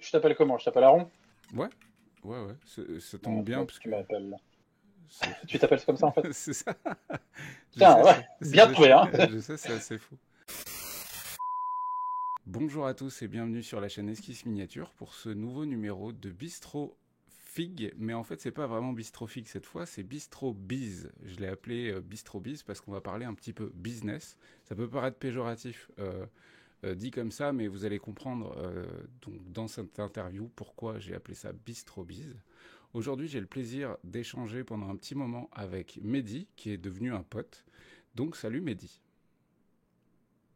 Je t'appelle comment? Je t'appelle Aaron? Ouais, ouais, ça tombe Non, bien parce tu que m'appelles. c'est Tu t'appelles comme ça en fait? c'est ça. Je Tiens, sais, ouais, bien trouvé, hein? je sais, c'est assez fou. Bonjour à tous et bienvenue sur la chaîne Esquisse Miniature pour ce nouveau numéro de Bistro Fig. Mais en fait, c'est pas vraiment Bistro Fig cette fois, c'est Bistro Biz. Je l'ai appelé Bistro Biz parce qu'on va parler un petit peu business. Ça peut paraître péjoratif dit comme ça, mais vous allez comprendre donc, dans cette interview pourquoi j'ai appelé ça Bistro Biz. Aujourd'hui, j'ai le plaisir d'échanger pendant un petit moment avec Mehdi, qui est devenu un pote. Donc, salut Mehdi.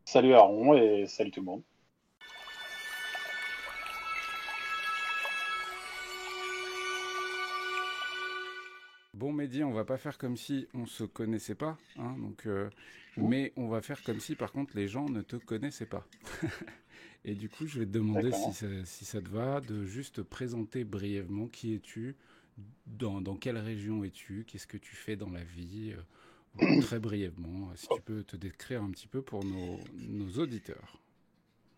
Salut Aaron et salut tout le monde. Bon Mehdi, on va pas faire comme si on se connaissait pas, hein, Hmm. mais on va faire comme si par contre les gens ne te connaissaient pas. Et du coup, je vais te demander D'accord. si ça te va de juste te présenter brièvement qui es-tu, dans quelle région es-tu, qu'est-ce que tu fais dans la vie, très brièvement, si tu Oh, peux te décrire un petit peu pour nos auditeurs.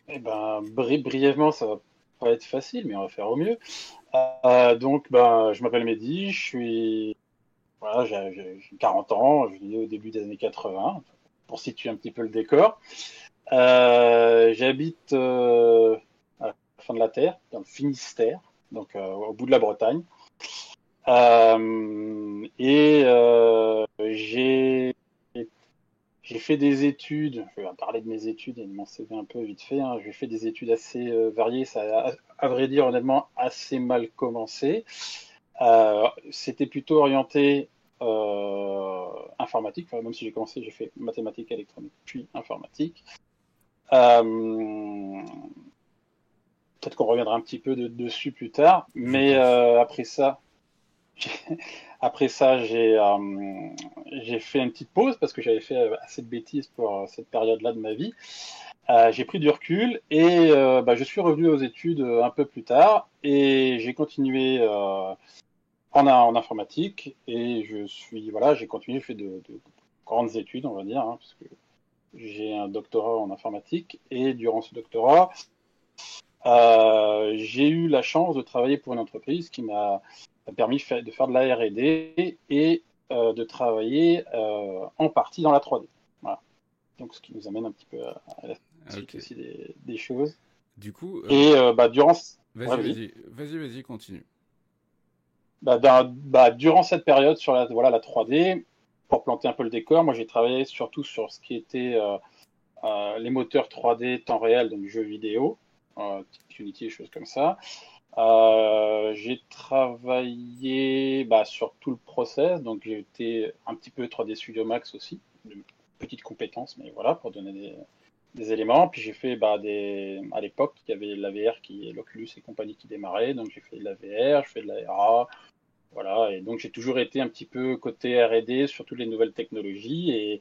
eh ben, brièvement, ça va pas être facile, mais on va faire au mieux. Donc, ben, je m'appelle Mehdi, voilà, j'ai 40 ans, je vis au début des années 80, pour situer un petit peu le décor. J'habite à la fin de la Terre, dans le Finistère, donc au bout de la Bretagne. J'ai fait des études, je vais parler de mes études et de mon CV un peu vite fait, hein. J'ai fait des études assez variées, ça a, à vrai dire, honnêtement, assez mal commencé. C'était plutôt orienté informatique, enfin, même si j'ai commencé, j'ai fait mathématiques électroniques, puis informatique. Euh, Peut-être qu'on reviendra un petit peu dessus plus tard, Je mais pense. après ça, j'ai fait une petite pause parce que j'avais fait assez de bêtises pour cette période-là de ma vie. J'ai pris du recul et bah, je suis revenu aux études un peu plus tard et j'ai continué en informatique et voilà, j'ai continué, j'ai fait de grandes études, on va dire, hein, parce que j'ai un doctorat en informatique et durant ce doctorat, j'ai eu la chance de travailler pour une entreprise qui m'a permis de faire de la R&D et de travailler en partie dans la 3D. Voilà. Donc, ce qui nous amène un petit peu à la suite Ok. aussi des choses. Du coup, Et bah, ouais, vas-y, vas-y. vas-y, continue. Durant cette période sur voilà, la 3D, pour planter un peu le décor, moi j'ai travaillé surtout sur ce qui était les moteurs 3D temps réel, donc jeux vidéo, Unity et choses comme ça. J'ai travaillé bah, sur tout le process, donc j'ai été un petit peu 3D Studio Max aussi, de petites compétences, mais voilà, pour donner des éléments. Puis j'ai fait à l'époque, il y avait la VR l'Oculus et compagnie qui démarrait, donc j'ai fait de la VR, je fais de la RA, voilà, et donc j'ai toujours été un petit peu côté R&D sur toutes les nouvelles technologies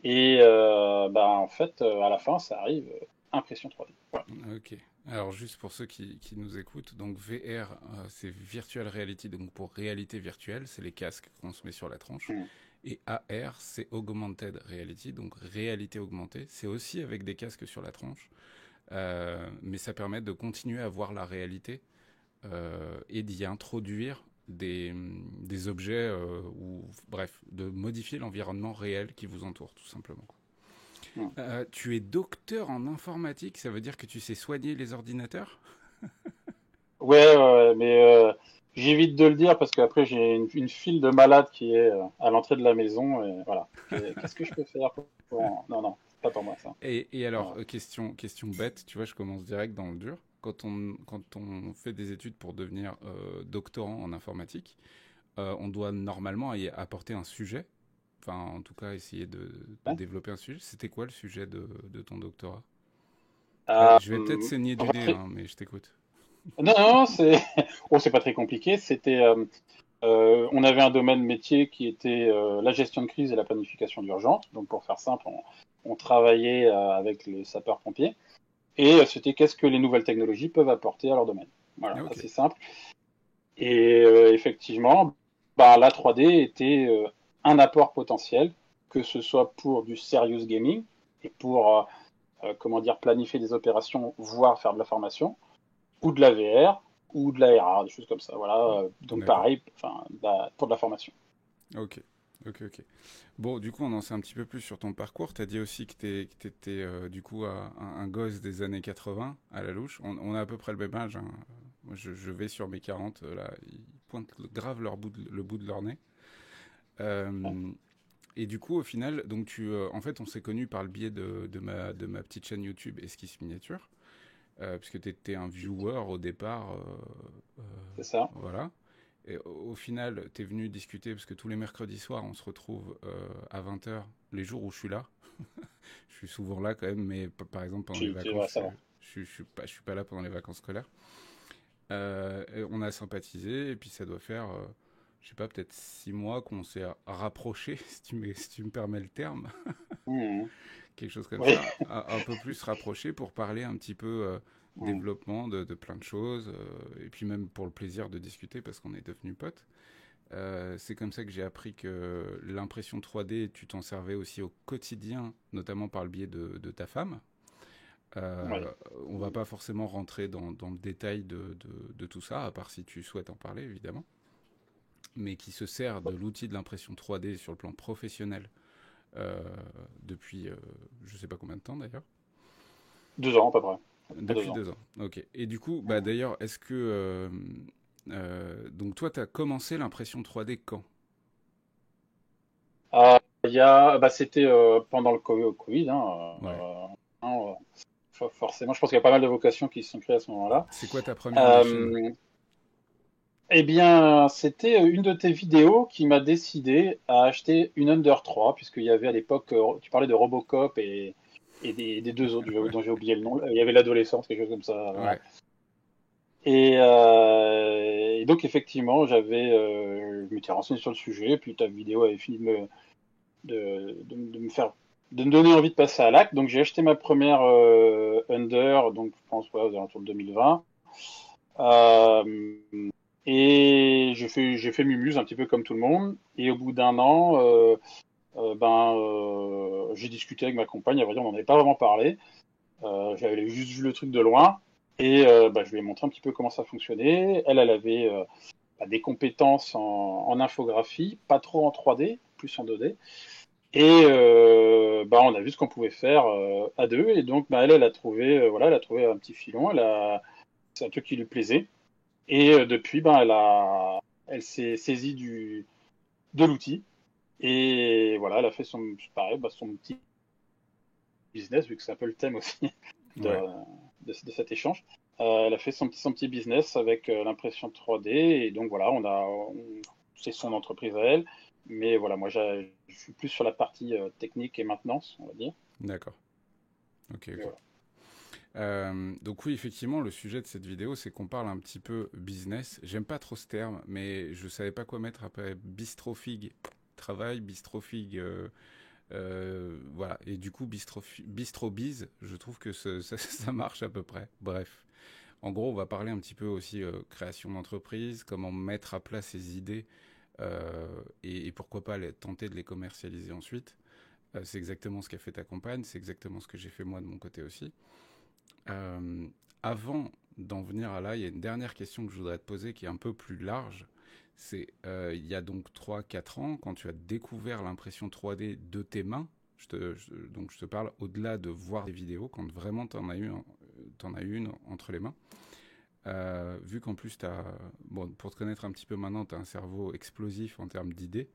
et bah, en fait, à la fin, ça arrive, impression 3D. Voilà. Ok. Alors juste pour ceux qui nous écoutent, donc VR, c'est Virtual Reality, donc pour réalité virtuelle, c'est les casques qu'on se met sur la tronche. Mm. Et AR, c'est Augmented Reality, donc réalité augmentée. C'est aussi avec des casques sur la tronche, mais ça permet de continuer à voir la réalité et d'y introduire des objets ou bref, de modifier l'environnement réel qui vous entoure, tout simplement. Mm. Tu es docteur en informatique, ça veut dire que tu sais soigner les ordinateurs? Ouais, mais j'évite de le dire parce qu'après j'ai une file de malades qui est à l'entrée de la maison et voilà. Qu'est-ce que je peux faire Non, non, pas pour moi ça. Et alors, Voilà. question bête, tu vois, je commence direct dans le dur. Quand on fait des études pour devenir doctorant en informatique, on doit normalement y apporter un sujet, enfin en tout cas essayer de Ouais. développer un sujet. C'était quoi le sujet de ton doctorat? Euh, Je vais peut-être saigner on du va nez, très- hein, mais je t'écoute. Non, non, c'est oh, c'est pas très compliqué. On avait un domaine métier qui était la gestion de crise et la planification d'urgence. Donc pour faire simple, on travaillait avec les sapeurs-pompiers et c'était qu'est-ce que les nouvelles technologies peuvent apporter à leur domaine. Voilà, Ok, assez simple. Et effectivement, bah, la 3D était un apport potentiel, que ce soit pour du serious gaming et pour comment dire planifier des opérations, voire faire de la formation, ou de la VR, ou de la RA, des choses comme ça. Voilà. Donc D'accord. pareil, enfin, pour de la formation. Ok. Ok, ok. Bon, du coup, on en sait un petit peu plus sur ton parcours. Tu as dit aussi que tu étais du coup un gosse des années 80 à la louche. On a à peu près le même âge, hein. Moi, je vais sur mes 40, là, ils pointent grave le bout de leur nez. Ouais. Euh, et du coup, au final, donc en fait, on s'est connus par le biais de ma petite chaîne YouTube Esquisse Miniature, puisque tu étais un viewer au départ. C'est ça. Voilà. Et au final, tu es venu discuter, parce que tous les mercredis soirs, on se retrouve à 20 h les jours où je suis là. Je suis souvent là quand même, mais par exemple, pendant les vacances, Ouais, ça va. je suis pas là pendant les vacances scolaires. Et on a sympathisé, et puis ça doit faire, je sais pas, peut-être 6 mois qu'on s'est rapproché, si tu me permets le terme, Mhm. quelque chose comme Oui. ça, un peu plus rapproché pour parler un petit peu Mhm. développement de plein de choses, et puis même pour le plaisir de discuter parce qu'on est devenus potes. C'est comme ça que j'ai appris que l'impression 3D, tu t'en servais aussi au quotidien, notamment par le biais de ta femme. Ouais. Euh, on va pas forcément rentrer dans le détail de tout ça, à part si tu souhaites en parler, évidemment, mais qui se sert de l'outil de l'impression 3D sur le plan professionnel euh, depuis je sais pas combien de temps d'ailleurs. 2 ans à peu près. À deux Depuis ans. 2 ans, ok. Et du coup, bah, Mhm. d'ailleurs, est-ce que... donc toi, tu as commencé l'impression 3D quand? C'était pendant le Covid. Hein, Ouais. hein, forcément, je pense qu'il y a pas mal de vocations qui se sont créées à ce moment-là. C'est quoi ta première machine? Euh, eh bien, c'était une de tes vidéos qui m'a décidé à acheter une Under 3, puisqu'il y avait à l'époque, tu parlais de Robocop et des deux autres Ouais. dont j'ai oublié le nom. Il y avait l'adolescence, quelque chose comme ça. Voilà. Ouais. Et donc, effectivement, je m'étais renseigné sur le sujet, puis ta vidéo avait fini de me faire, de me donner envie de passer à l'acte. Donc, j'ai acheté ma première Under, donc je pense ouais, aux alentours de 2020. Euh, et j'ai fait Mumuse un petit peu comme tout le monde. Et au bout d'un an, j'ai discuté avec ma compagne. À vrai dire, on n'en avait pas vraiment parlé. J'avais juste vu le truc de loin. Et je lui ai montré un petit peu comment ça fonctionnait. Elle avait des compétences en infographie, pas trop en 3D, plus en 2D. Et on a vu ce qu'on pouvait faire à deux. Et donc, elle a trouvé, voilà, elle a trouvé un petit filon. C'est un truc qui lui plaisait. Et depuis, elle s'est saisie de l'outil. Et voilà, elle a fait pareil, son petit business, vu que c'est un peu le thème aussi de, Ouais. de cet échange. Elle a fait son petit business avec l'impression 3D. Et donc voilà, c'est son entreprise à elle. Mais voilà, moi, je suis plus sur la partie technique et maintenance, on va dire. D'accord. Ok, Et ok. voilà. Donc oui, effectivement, le sujet de cette vidéo, c'est qu'on parle un petit peu business. J'aime pas trop ce terme, mais je savais pas quoi mettre après bistrofig travail, bistrofig voilà. Et du coup, bistrobiz, je trouve que ça marche à peu près. Bref. En gros, on va parler un petit peu aussi création d'entreprise, comment mettre à plat ses idées et pourquoi pas tenter de les commercialiser ensuite. C'est exactement ce qu'a fait ta compagne, c'est exactement ce que j'ai fait moi de mon côté aussi. Euh, Avant d'en venir à là, il y a une dernière question que je voudrais te poser qui est un peu plus large. C'est il y a donc 3 4 ans, quand tu as découvert l'impression 3D de tes mains, donc je te parle au-delà de voir des vidéos, quand vraiment t'en as eu une entre les mains. Vu qu'en plus, bon, pour te connaître un petit peu maintenant, tu as un cerveau explosif en termes d'idées.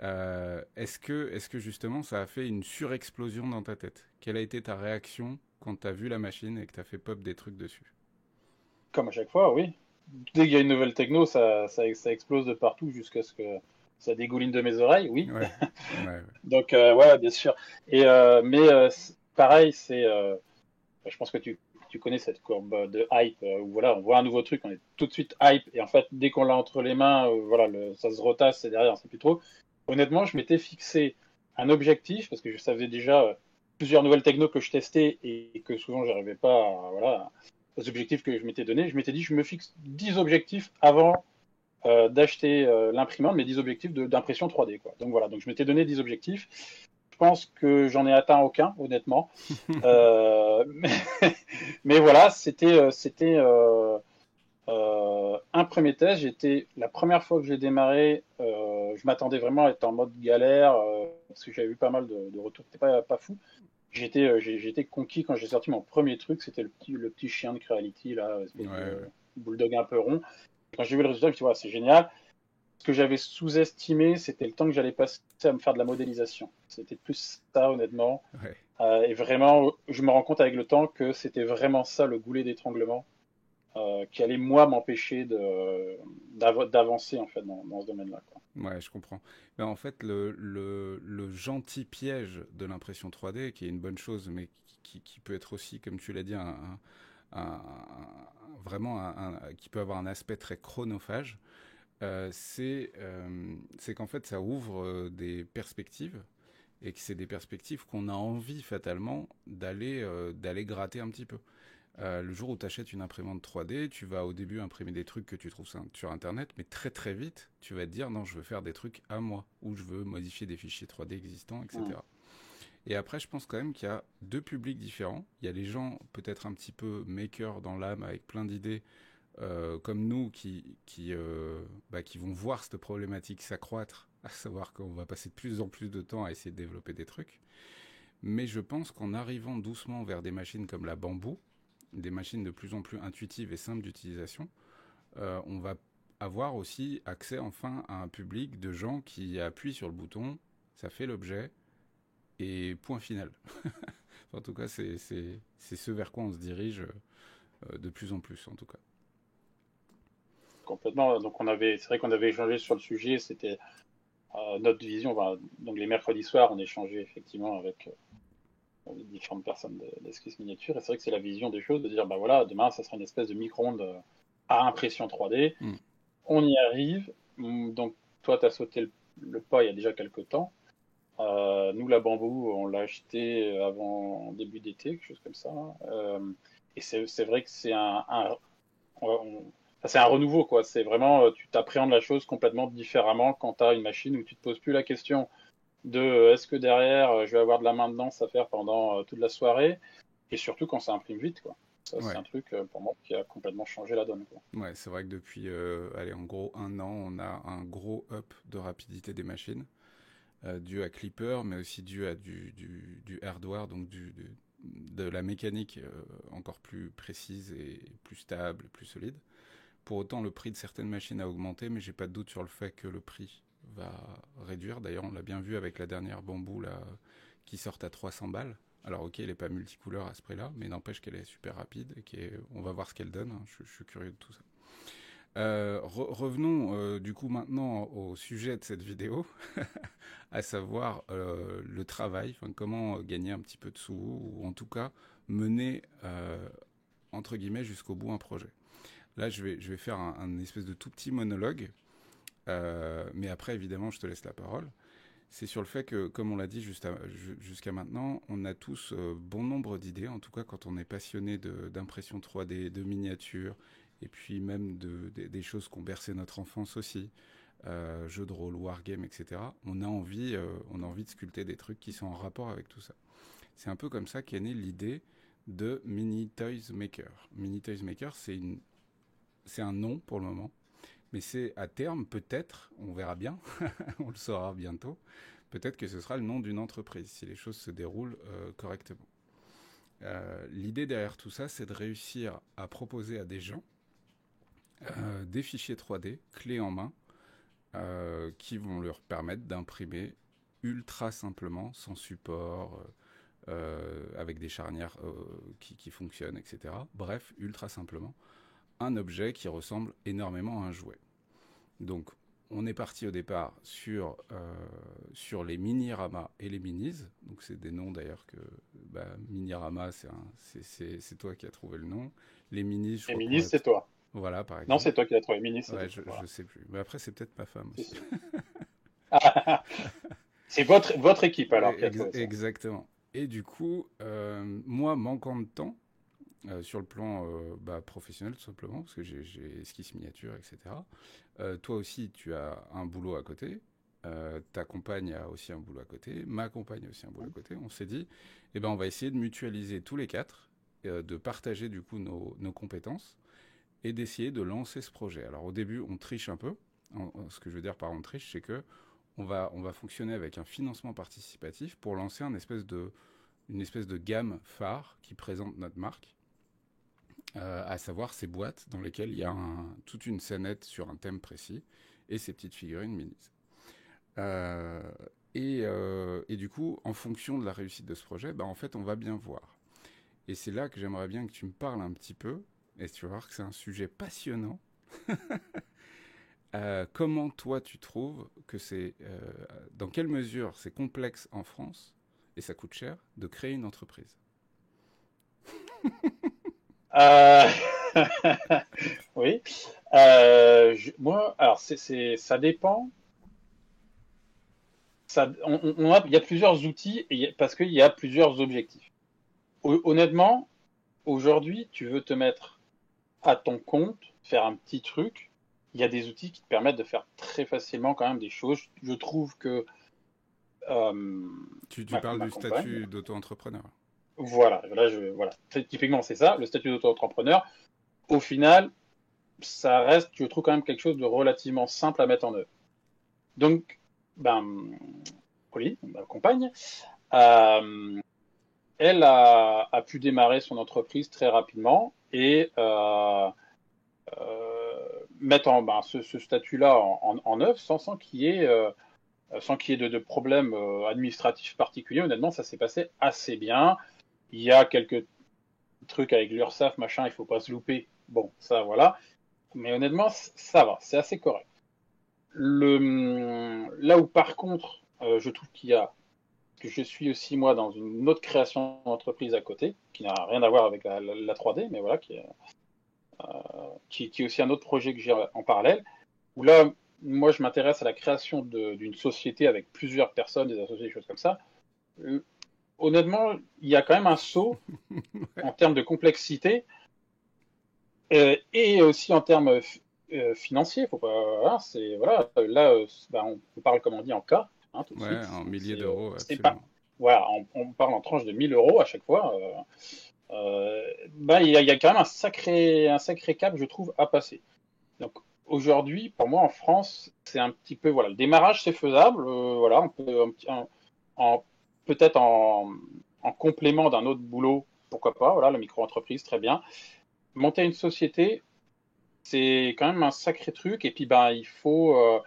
Est-ce que justement ça a fait une surexplosion dans ta tête? Quelle a été ta réaction quand tu as vu la machine et que tu as fait pop des trucs dessus? Comme à chaque fois, oui. Dès qu'il y a une nouvelle techno, ça explose de partout jusqu'à ce que ça dégouline de mes oreilles, oui. Ouais, ouais, ouais. Donc, ouais, bien sûr. Pareil, je pense que tu connais cette courbe de hype où voilà, on voit un nouveau truc, on est tout de suite hype, et en fait, dès qu'on l'a entre les mains, voilà, ça se retasse, c'est derrière, on sait plus trop. Honnêtement, je m'étais fixé un objectif parce que je savais déjà plusieurs nouvelles techno que je testais et que souvent j'arrivais pas voilà, aux objectifs que je m'étais donné. Je m'étais dit, je me fixe 10 objectifs avant d'acheter l'imprimante, mais 10 objectifs d'impression 3D. Quoi. Donc voilà, donc je m'étais donné 10 objectifs. pense que j'en ai atteint aucun, honnêtement. Mais, mais voilà, un premier test. La première fois que j'ai démarré, je m'attendais vraiment à être en mode galère parce que j'avais eu pas mal de retours. C'était pas fou. J'étais conquis quand j'ai sorti mon premier truc. C'était le petit chien de Creality, là, Ouais, espèce de ouais. bulldog un peu rond. Quand j'ai vu le résultat, je me suis dit, ouais, c'est génial. Ce que j'avais sous-estimé, c'était le temps que j'allais passer à me faire de la modélisation. C'était plus ça, honnêtement. Ouais. Et vraiment, je me rends compte avec le temps que c'était vraiment ça le goulet d'étranglement qui allait, moi, m'empêcher d'avancer, en fait, dans ce domaine-là, quoi. Ouais, je comprends. Mais en fait, le gentil piège de l'impression 3D, qui est une bonne chose, mais qui peut être aussi, comme tu l'as dit, vraiment qui peut avoir un aspect très chronophage, c'est qu'en fait, ça ouvre des perspectives et que c'est des perspectives qu'on a envie fatalement d'aller gratter un petit peu. Le jour où tu achètes une imprimante 3D, tu vas au début imprimer des trucs que tu trouves sur Internet, mais très très vite, tu vas te dire non, je veux faire des trucs à moi, ou je veux modifier des fichiers 3D existants, Mm. etc. Et après, je pense quand même qu'il y a deux publics différents. Il y a les gens peut-être un petit peu makers dans l'âme, avec plein d'idées, comme nous, qui vont voir cette problématique s'accroître, à savoir qu'on va passer de plus en plus de temps à essayer de développer des trucs. Mais je pense qu'en arrivant doucement vers des machines comme la Bamboo, des machines de plus en plus intuitives et simples d'utilisation, on va avoir aussi accès enfin à un public de gens qui appuient sur le bouton, ça fait l'objet, et point final. En tout cas, c'est ce vers quoi on se dirige de plus en plus, en tout cas. Complètement. Donc, c'est vrai qu'on avait échangé sur le sujet. C'était notre vision. Donc, les mercredis soirs, on échangeait effectivement avec les différentes personnes d'Esquisse Miniature. Et c'est vrai que c'est la vision des choses de dire, bah voilà, demain, ça sera une espèce de micro-ondes à impression 3D. Mm. On y arrive. Donc, toi, tu as sauté le pas il y a déjà quelques temps. Nous, la Bambou, on l'a acheté avant début d'été, quelque chose comme ça. Et c'est vrai que c'est un renouveau, quoi. C'est vraiment, tu t'appréhendes la chose complètement différemment quand tu as une machine où tu te poses plus la question de est-ce que derrière je vais avoir de la maintenance à faire pendant toute la soirée, et surtout quand ça imprime vite, quoi. Ça, c'est Ouais. un truc pour moi qui a complètement changé la donne, quoi. Ouais, c'est vrai que depuis, allez, en gros, un an, on a un gros up de rapidité des machines, dû à Clipper, mais aussi dû à du hardware, donc de la mécanique encore plus précise et plus stable, plus solide. Pour autant, le prix de certaines machines a augmenté, mais j'ai pas de doute sur le fait que le prix va réduire. D'ailleurs, on l'a bien vu avec la dernière Bamboo là, qui sort à 300 balles. Alors ok, elle n'est pas multicouleur à ce prix-là, mais n'empêche qu'elle est super rapide et on va voir ce qu'elle donne, hein. Je suis curieux de tout ça. Revenons du coup maintenant au sujet de cette vidéo, à savoir le travail, enfin, comment gagner un petit peu de sous, ou en tout cas mener entre guillemets jusqu'au bout un projet. Là, je vais faire un espèce de tout petit monologue, mais après, évidemment, je te laisse la parole. C'est sur le fait que, comme on l'a dit jusqu'à maintenant, on a tous bon nombre d'idées, en tout cas quand on est passionné d'impression 3D, de miniatures, et puis même des choses qui ont bercé notre enfance aussi, jeux de rôle, wargame, etc. On a envie de sculpter des trucs qui sont en rapport avec tout ça. C'est un peu comme ça qu'est née l'idée de Mini Toys Maker. Mini Toys Maker, c'est un nom pour le moment, mais c'est à terme, peut-être, on verra bien, on le saura bientôt, peut-être que ce sera le nom d'une entreprise si les choses se déroulent correctement. L'idée derrière tout ça, c'est de réussir à proposer à des gens des fichiers 3D clés en main qui vont leur permettre d'imprimer ultra simplement, sans support, avec des charnières qui fonctionnent, etc. Bref, ultra simplement, un objet qui ressemble énormément à un jouet. Donc, on est parti au départ sur les mini-ramas et les minis. Donc, c'est des noms d'ailleurs que mini-rama, c'est toi qui as trouvé le nom. Les minis, je Et crois qu'on Minis, va. c'est toi. Voilà, par Non, exemple. c'est toi qui l'as trouvé. Minis, c'est Ouais, toi. je Voilà. sais plus. Mais après, c'est peut-être ma femme Si, aussi. si. C'est votre équipe alors qui a trouvé ça. Exactement. Et du coup, moi, manquant de temps, sur le plan professionnel tout simplement, parce que j'ai esquisse miniature, etc. Toi aussi, tu as un boulot à côté. ta compagne a aussi un boulot à côté, ma compagne a aussi un boulot à côté. On s'est dit, eh ben, on va essayer de mutualiser tous les quatre, de partager du coup nos compétences et d'essayer de lancer ce projet. Alors au début, on triche un peu. Ce que je veux dire par on triche, c'est que on va fonctionner avec un financement participatif pour lancer une espèce de gamme phare qui présente notre marque, à savoir ces boîtes dans lesquelles il y a toute une scénette sur un thème précis et ces petites figurines minis. Euh, et du coup, en fonction de la réussite de ce projet, bah, en fait, on va bien voir. Et c'est là que j'aimerais bien que tu me parles un petit peu, et tu vas voir que c'est un sujet passionnant. Comment toi tu trouves que dans quelle mesure c'est complexe en France, et ça coûte cher, de créer une entreprise? Euh, oui. Moi, alors ça dépend. Il y a plusieurs outils parce qu'il y a plusieurs objectifs. Honnêtement, aujourd'hui, tu veux te mettre à ton compte, faire un petit truc. Il y a des outils qui te permettent de faire très facilement quand même des choses. Je trouve que euh, Tu parles ma du compagne, statut d'auto-entrepreneur. voilà, typiquement c'est ça, le statut d'auto-entrepreneur. Au final, ça reste, je trouve quand même quelque chose de relativement simple à mettre en œuvre. Donc, ben, Pauline, ma compagne, euh, elle a pu démarrer son entreprise très rapidement et mettre ce statut-là en œuvre sans qu'il y ait, de problèmes administratifs particuliers. Honnêtement, ça s'est passé assez bien. Il y a quelques trucs avec l'URSSAF, machin, il faut pas se louper. Bon, ça, voilà. Mais honnêtement, ça va, c'est assez correct. Là où par contre, je trouve qu'il y a que je suis aussi moi dans une autre création d'entreprise à côté, qui n'a rien à voir avec la 3D, mais voilà, qui est aussi un autre projet que j'ai en parallèle, où là, moi, je m'intéresse à la création d'une société avec plusieurs personnes, des associés, des choses comme ça. Euh, Honnêtement, il y a quand même un saut Ouais. en termes de complexité et aussi en termes financiers. Faut pas, voilà, là, on parle comme on dit en cas, hein, tout de Ouais, suite. en Donc milliers d'euros, c'est pas, absolument. voilà, on parle en tranche de 1 000 € à chaque fois. Il y a quand même un sacré cap, je trouve, à passer. Donc aujourd'hui, pour moi, en France, c'est un petit peu, voilà, le démarrage, c'est faisable. Voilà, on peut en- peut-être en complément d'un autre boulot, pourquoi pas. Voilà, la micro-entreprise, très bien. Monter une société, c'est quand même un sacré truc. Et puis, ben, euh,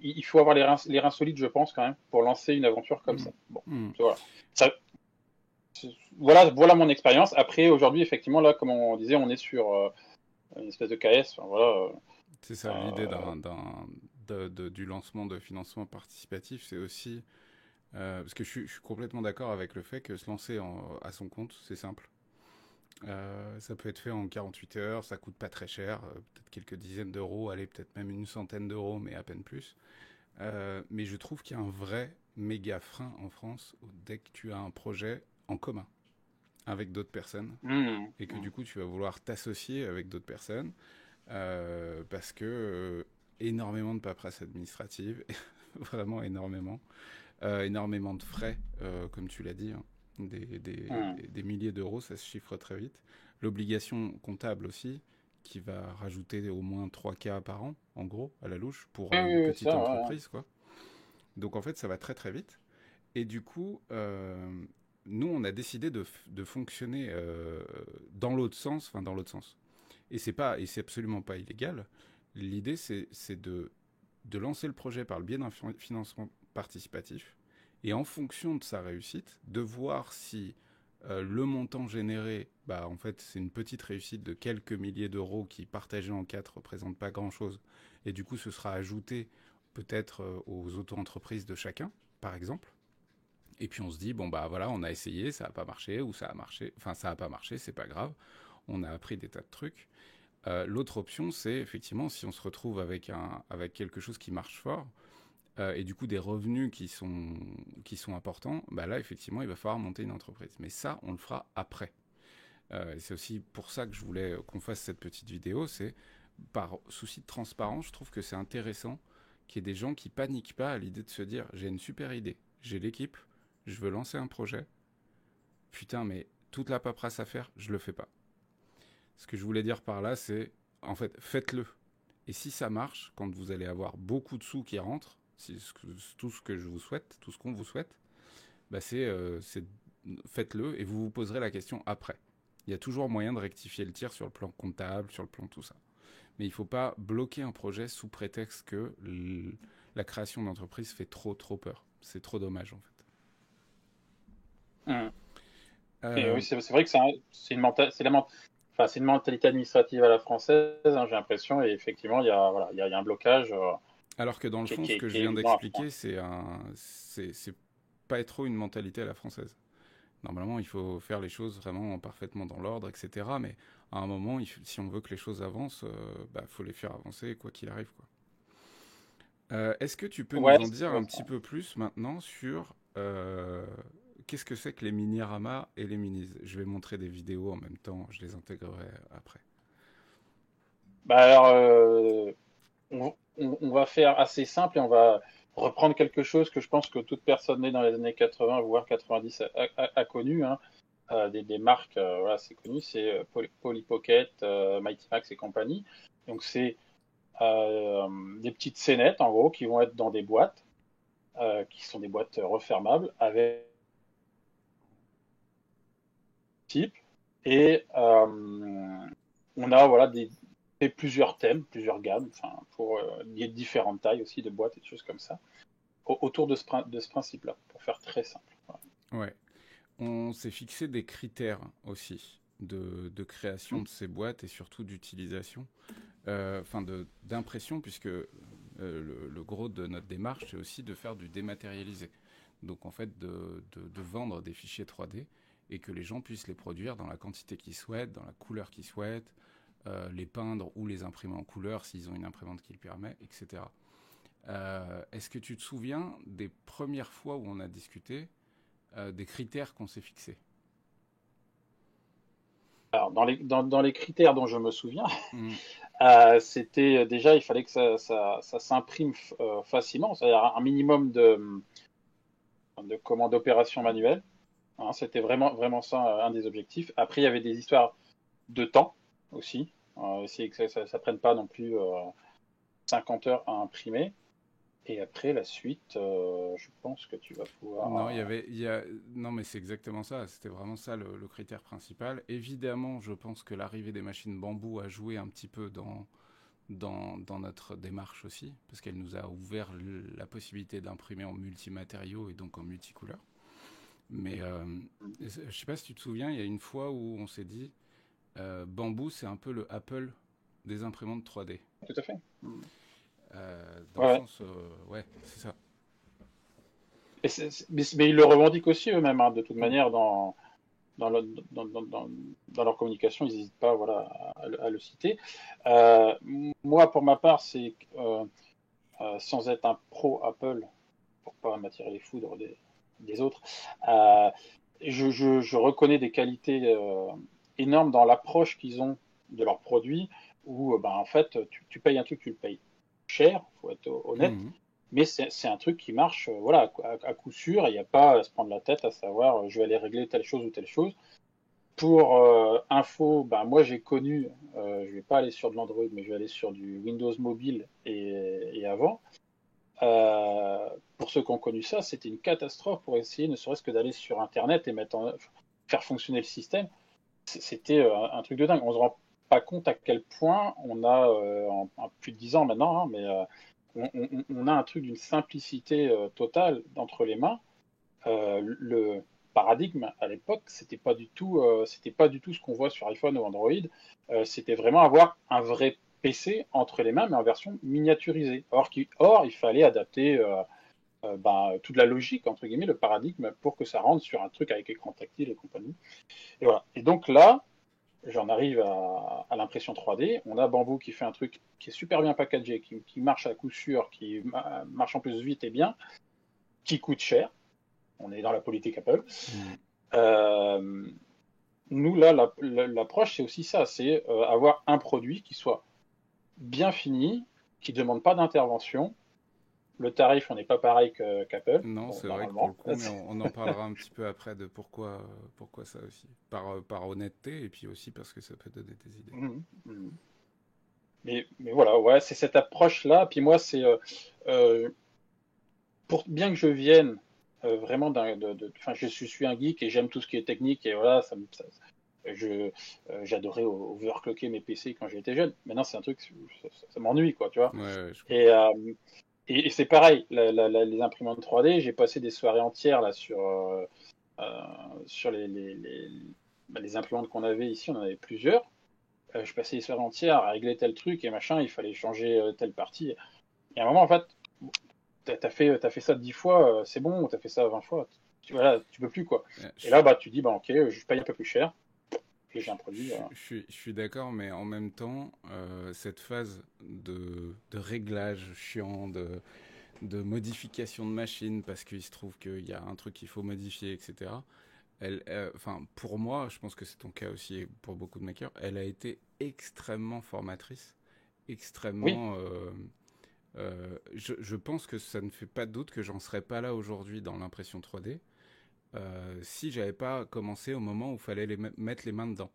il faut avoir les reins solides, je pense, quand même, pour lancer une aventure comme Mm. ça. Bon, Mm. voilà. Ça, voilà mon expérience. Après, aujourd'hui, effectivement, là, comme on disait, on est sur une espèce de KS. Enfin, voilà. C'est ça, l'idée du lancement de financement participatif, c'est aussi... parce que je suis complètement d'accord avec le fait que se lancer à son compte, c'est simple. Ça peut être fait en 48 heures, ça coûte pas très cher, peut-être quelques dizaines d'euros, allez, peut-être même une centaine d'euros, mais à peine plus. Mais je trouve qu'il y a un vrai méga frein en France dès que tu as un projet en commun avec d'autres personnes Mmh, et que mmh. du coup tu vas vouloir t'associer avec d'autres personnes parce que énormément de paperasse administrative, vraiment énormément, énormément de frais, comme tu l'as dit, hein, Mmh. des milliers d'euros, ça se chiffre très vite. L'obligation comptable aussi, qui va rajouter au moins 3K par an, en gros, à la louche, pour Oui, une oui, oui, petite ça, ouais. entreprise, quoi. Donc en fait, ça va très très vite. Et du coup, nous, on a décidé de fonctionner dans l'autre sens, enfin dans l'autre sens. Et c'est absolument pas illégal. L'idée, c'est de lancer le projet par le biais d'un financement participatif, et en fonction de sa réussite, de voir si le montant généré, bah, en fait, c'est une petite réussite de quelques milliers d'euros qui, partagés en quatre, représente pas grand-chose, et du coup, ce sera ajouté peut-être aux auto-entreprises de chacun, par exemple. Et puis on se dit, bon bah voilà, on a essayé, ça n'a pas marché, ou ça a marché, enfin ça n'a pas marché, c'est pas grave, on a appris des tas de trucs. L'autre option, c'est effectivement si on se retrouve avec quelque chose qui marche fort, et du coup des revenus qui sont importants, bah là effectivement il va falloir monter une entreprise. Mais ça, on le fera après. Et c'est aussi pour ça que je voulais qu'on fasse cette petite vidéo, c'est par souci de transparence, je trouve que c'est intéressant qu'il y ait des gens qui paniquent pas à l'idée de se dire j'ai une super idée, j'ai l'équipe, je veux lancer un projet, putain mais toute la paperasse à faire, je le fais pas. Ce que je voulais dire par là, c'est en fait faites-le. Et si ça marche, quand vous allez avoir beaucoup de sous qui rentrent, tout ce que je vous souhaite, tout ce qu'on vous souhaite, bah c'est faites-le et vous vous poserez la question après. Il y a toujours moyen de rectifier le tir sur le plan comptable, sur le plan tout ça. Mais il ne faut pas bloquer un projet sous prétexte que la création d'entreprise fait trop peur. C'est trop dommage en fait. Hum. Et Euh, oui, c'est vrai que c'est une enfin, c'est une mentalité administrative à la française, hein, j'ai l'impression, et effectivement, il y a un blocage alors que dans le fond, ce que qui je est viens évident à prendre. d'expliquer, c'est pas trop une mentalité à la française. Normalement, il faut faire les choses vraiment parfaitement dans l'ordre, etc. Mais à un moment, si on veut que les choses avancent, bah, faut les faire avancer quoi qu'il arrive, quoi. Est-ce que tu peux Ouais, nous en dire ouais, un petit peu plus maintenant sur qu'est-ce que c'est que les mini-ramas et les minis? Je vais montrer des vidéos en même temps, je les intégrerai après. bah alors, on va faire assez simple et on va reprendre quelque chose que je pense que toute personne née dans les années 80, voire 90 a connu, hein. Des marques, voilà, c'est connu, c'est Polly Pocket, Mighty Max et compagnie. Donc c'est euh, des petites scénettes en gros qui vont être dans des boîtes, qui sont des boîtes refermables avec type et on a voilà plusieurs thèmes, plusieurs gammes, enfin pour différentes tailles aussi de boîtes et des choses comme ça autour de ce principe-là, pour faire très simple. Voilà. Ouais. On s'est fixé des critères aussi de création de ces boîtes et surtout d'utilisation, enfin d'impression, puisque le gros de notre démarche, c'est aussi de faire du dématérialisé. Donc en fait, de vendre des fichiers 3D et que les gens puissent les produire dans la quantité qu'ils souhaitent, dans la couleur qu'ils souhaitent, les peindre ou les imprimer en couleur s'ils ont une imprimante qui le permet, etc. Est-ce que tu te souviens des premières fois où on a discuté des critères qu'on s'est fixés? Alors dans les critères dont je me souviens, Mmh. c'était déjà il fallait que ça s'imprime facilement, c'est-à-dire un minimum de commandes d'opérations manuelles. Hein, c'était vraiment ça un des objectifs. Après il y avait des histoires de temps aussi, essayer que ça prenne pas non plus 50 heures à imprimer. Et après, la suite, je pense que tu vas Non, pouvoir. non, mais c'est exactement ça. C'était vraiment ça le critère principal. Évidemment, je pense que l'arrivée des machines bambou a joué un petit peu dans notre démarche aussi, parce qu'elle nous a ouvert la possibilité d'imprimer en multimatériaux et donc en multicouleurs. Mais je sais pas si tu te souviens, il y a une fois où on s'est dit, bambou, c'est un peu le Apple des imprimantes 3D. Tout à fait. Dans le Ouais, ouais. sens, ouais, c'est ça. Mais ils le revendiquent aussi eux-mêmes, hein, de toute Mm. manière, dans, le- dans leur communication, ils n'hésitent pas voilà, à le citer. Euh, Moi, pour ma part, c'est sans être un pro Apple, pour pas m'attirer les foudres des autres, euh, je reconnais des qualités énormes dans l'approche qu'ils ont de leurs produits, où ben, en fait, tu payes un truc, tu le payes cher, faut être honnête, Mhm. mais c'est un truc qui marche voilà, à coup sûr, il n'y a pas à se prendre la tête à savoir je vais aller régler telle chose ou telle chose. Pour info, ben, moi j'ai connu, je vais pas aller sur de l'Android, mais je vais aller sur du Windows Mobile et avant. Pour ceux qui ont connu ça, c'était une catastrophe pour essayer ne serait-ce que d'aller sur Internet et faire fonctionner le système. C'était un truc de dingue. On se rend pas compte à quel point on a, en plus de 10 ans maintenant, hein, mais on a un truc d'une simplicité totale entre les mains. Le paradigme à l'époque, c'était pas du tout ce qu'on voit sur iPhone ou Android. C'était vraiment avoir un vrai PC entre les mains, mais en version miniaturisée. Or il fallait adapter ben, toute la logique, entre guillemets, le paradigme, pour que ça rentre sur un truc avec écran tactile et compagnie. Et voilà. Et donc là, j'en arrive à l'impression 3D. On a Bamboo qui fait un truc qui est super bien packagé, qui marche à coup sûr, qui marche en plus vite et bien, qui coûte cher. On est dans la politique Apple. Mhm. Euh, Nous, là, l'approche, c'est aussi ça, c'est avoir un produit qui soit bien fini, qui ne demande pas d'intervention. Le tarif, on n'est pas pareil qu'Apple, Non, bon, c'est vrai que pour le normalement. coup, mais on en parlera un petit peu après de pourquoi ça aussi. Par honnêteté et puis aussi parce que ça peut donner des idées. Mhm, mhm. Mais voilà, ouais, c'est cette approche-là. Puis moi, euh, pour bien que je vienne vraiment enfin, je suis un geek et j'aime tout ce qui est technique et voilà, j'adorais overclocker mes PC quand j'étais jeune. Maintenant, c'est un truc, ça m'ennuie, quoi, tu vois. Ouais, ouais, je Et, comprends. et c'est pareil, les imprimantes 3D, j'ai passé des soirées entières là euh, sur les imprimantes qu'on avait ici, on en avait plusieurs. Je passais les soirées entières à régler tel truc et machin, il fallait changer telle partie. Et à un moment, en fait, t'as fait ça 10 fois, c'est bon, t'as fait ça 20 fois, voilà, tu peux plus, quoi. Et là, bah, tu dis, bah, ok, je paye un peu plus cher et j'ai un produit. Je suis d'accord, mais en même temps, cette phase de réglage chiant, de modification de machine, parce qu'il se trouve qu'il y a un truc qu'il faut modifier, etc. Enfin, pour moi, je pense que c'est ton cas aussi et pour beaucoup de makers, elle a été extrêmement formatrice, Oui, extrêmement. Je pense que ça ne fait pas de doute que j'en serais pas là aujourd'hui dans l'impression 3D si j'avais pas commencé au moment où il fallait mettre les mains dedans.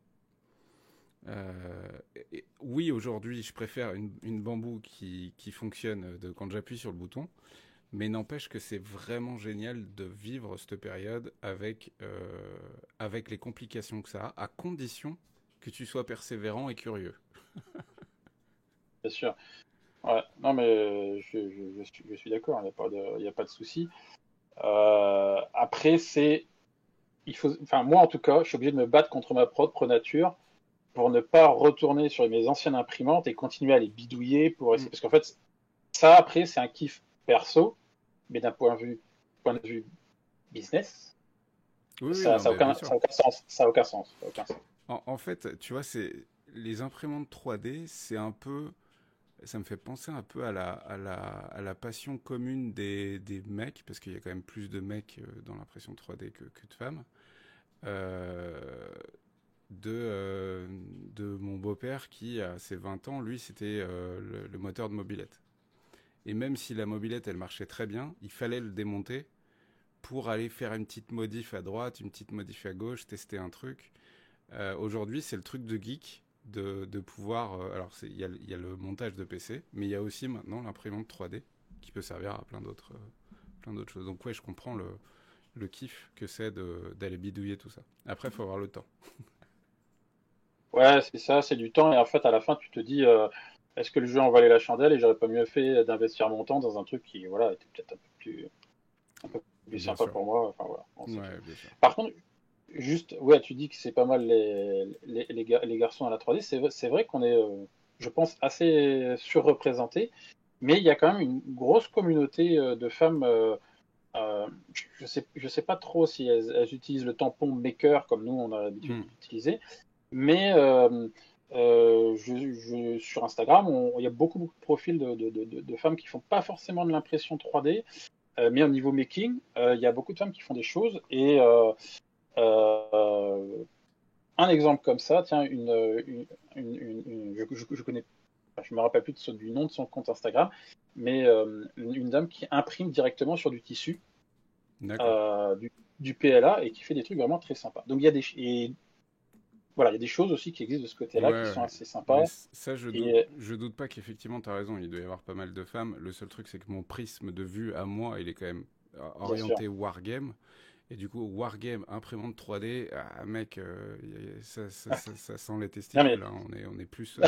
Oui, aujourd'hui, je préfère une bambou qui fonctionne quand j'appuie sur le bouton, mais n'empêche que c'est vraiment génial de vivre cette période avec les complications que ça a, à condition que tu sois persévérant et curieux. bien sûr. Ouais, non, mais je suis d'accord, il y a pas de souci. Après, enfin, moi en tout cas, je suis obligé de me battre contre ma propre nature pour ne pas retourner sur mes anciennes imprimantes et continuer à les bidouiller pour essayer. Mm. Parce qu'en fait, ça, après, c'est un kiff perso, mais d'un point de vue business, Oui, oui, non, mais bien sûr. ça a aucun sens. Ça a aucun sens. Ça a aucun sens. En fait, tu vois, c'est les imprimantes 3D, c'est un peu, ça me fait penser un peu à la passion commune des mecs, parce qu'il y a quand même plus de mecs dans l'impression 3D que de femmes. Euh, de, de mon beau-père qui, à ses 20 ans, lui, c'était le moteur de mobilette. Et même si la mobilette, elle marchait très bien, il fallait le démonter pour aller faire une petite modif à droite, une petite modif à gauche, tester un truc. Aujourd'hui, c'est le truc de geek de pouvoir. Alors, il y a le montage de PC, mais il y a aussi maintenant l'imprimante 3D qui peut servir à plein d'autres choses. Donc, ouais, je comprends le kiff que c'est d'aller bidouiller tout ça. Après, il faut avoir le temps. Ouais, c'est ça, c'est du temps. Et en fait, à la fin, tu te dis, est-ce que le jeu en valait la chandelle et j'aurais pas mieux fait d'investir mon temps dans un truc qui, voilà, était peut-être un peu plus Bien sympa sûr. pour moi. Enfin, voilà. Bon, Ouais, bien sûr. Par contre, juste, ouais, tu dis que c'est pas mal les garçons à la 3D. C'est vrai qu'on est, je pense, assez surreprésenté, mais il y a quand même une grosse communauté de femmes. Je sais pas trop si elles utilisent le tampon maker comme nous on a l'habitude Hmm. d'utiliser, mais sur Instagram, il y a beaucoup de profils de femmes qui font pas forcément de l'impression 3D, mais au niveau making, il y a beaucoup de femmes qui font des choses et euh, un exemple comme ça, tiens, je connais, enfin, je me rappelle plus du nom de son compte Instagram, mais une dame qui imprime directement sur du tissu, D'accord. euh, du, du PLA et qui fait des trucs vraiment très sympas. Donc il y a et voilà, il y a des choses aussi qui existent de ce Ouais, côté-là qui sont ouais. assez Mais sympas. ça, Et je doute pas qu'effectivement, tu as raison, il doit y avoir pas mal de femmes. Le seul truc, c'est que mon prisme de vue à moi, il est quand même bien sûr, orienté wargame. Et du coup, wargame, imprimante 3D, ah, mec, ça sent les non mais testicules, hein. On est plus.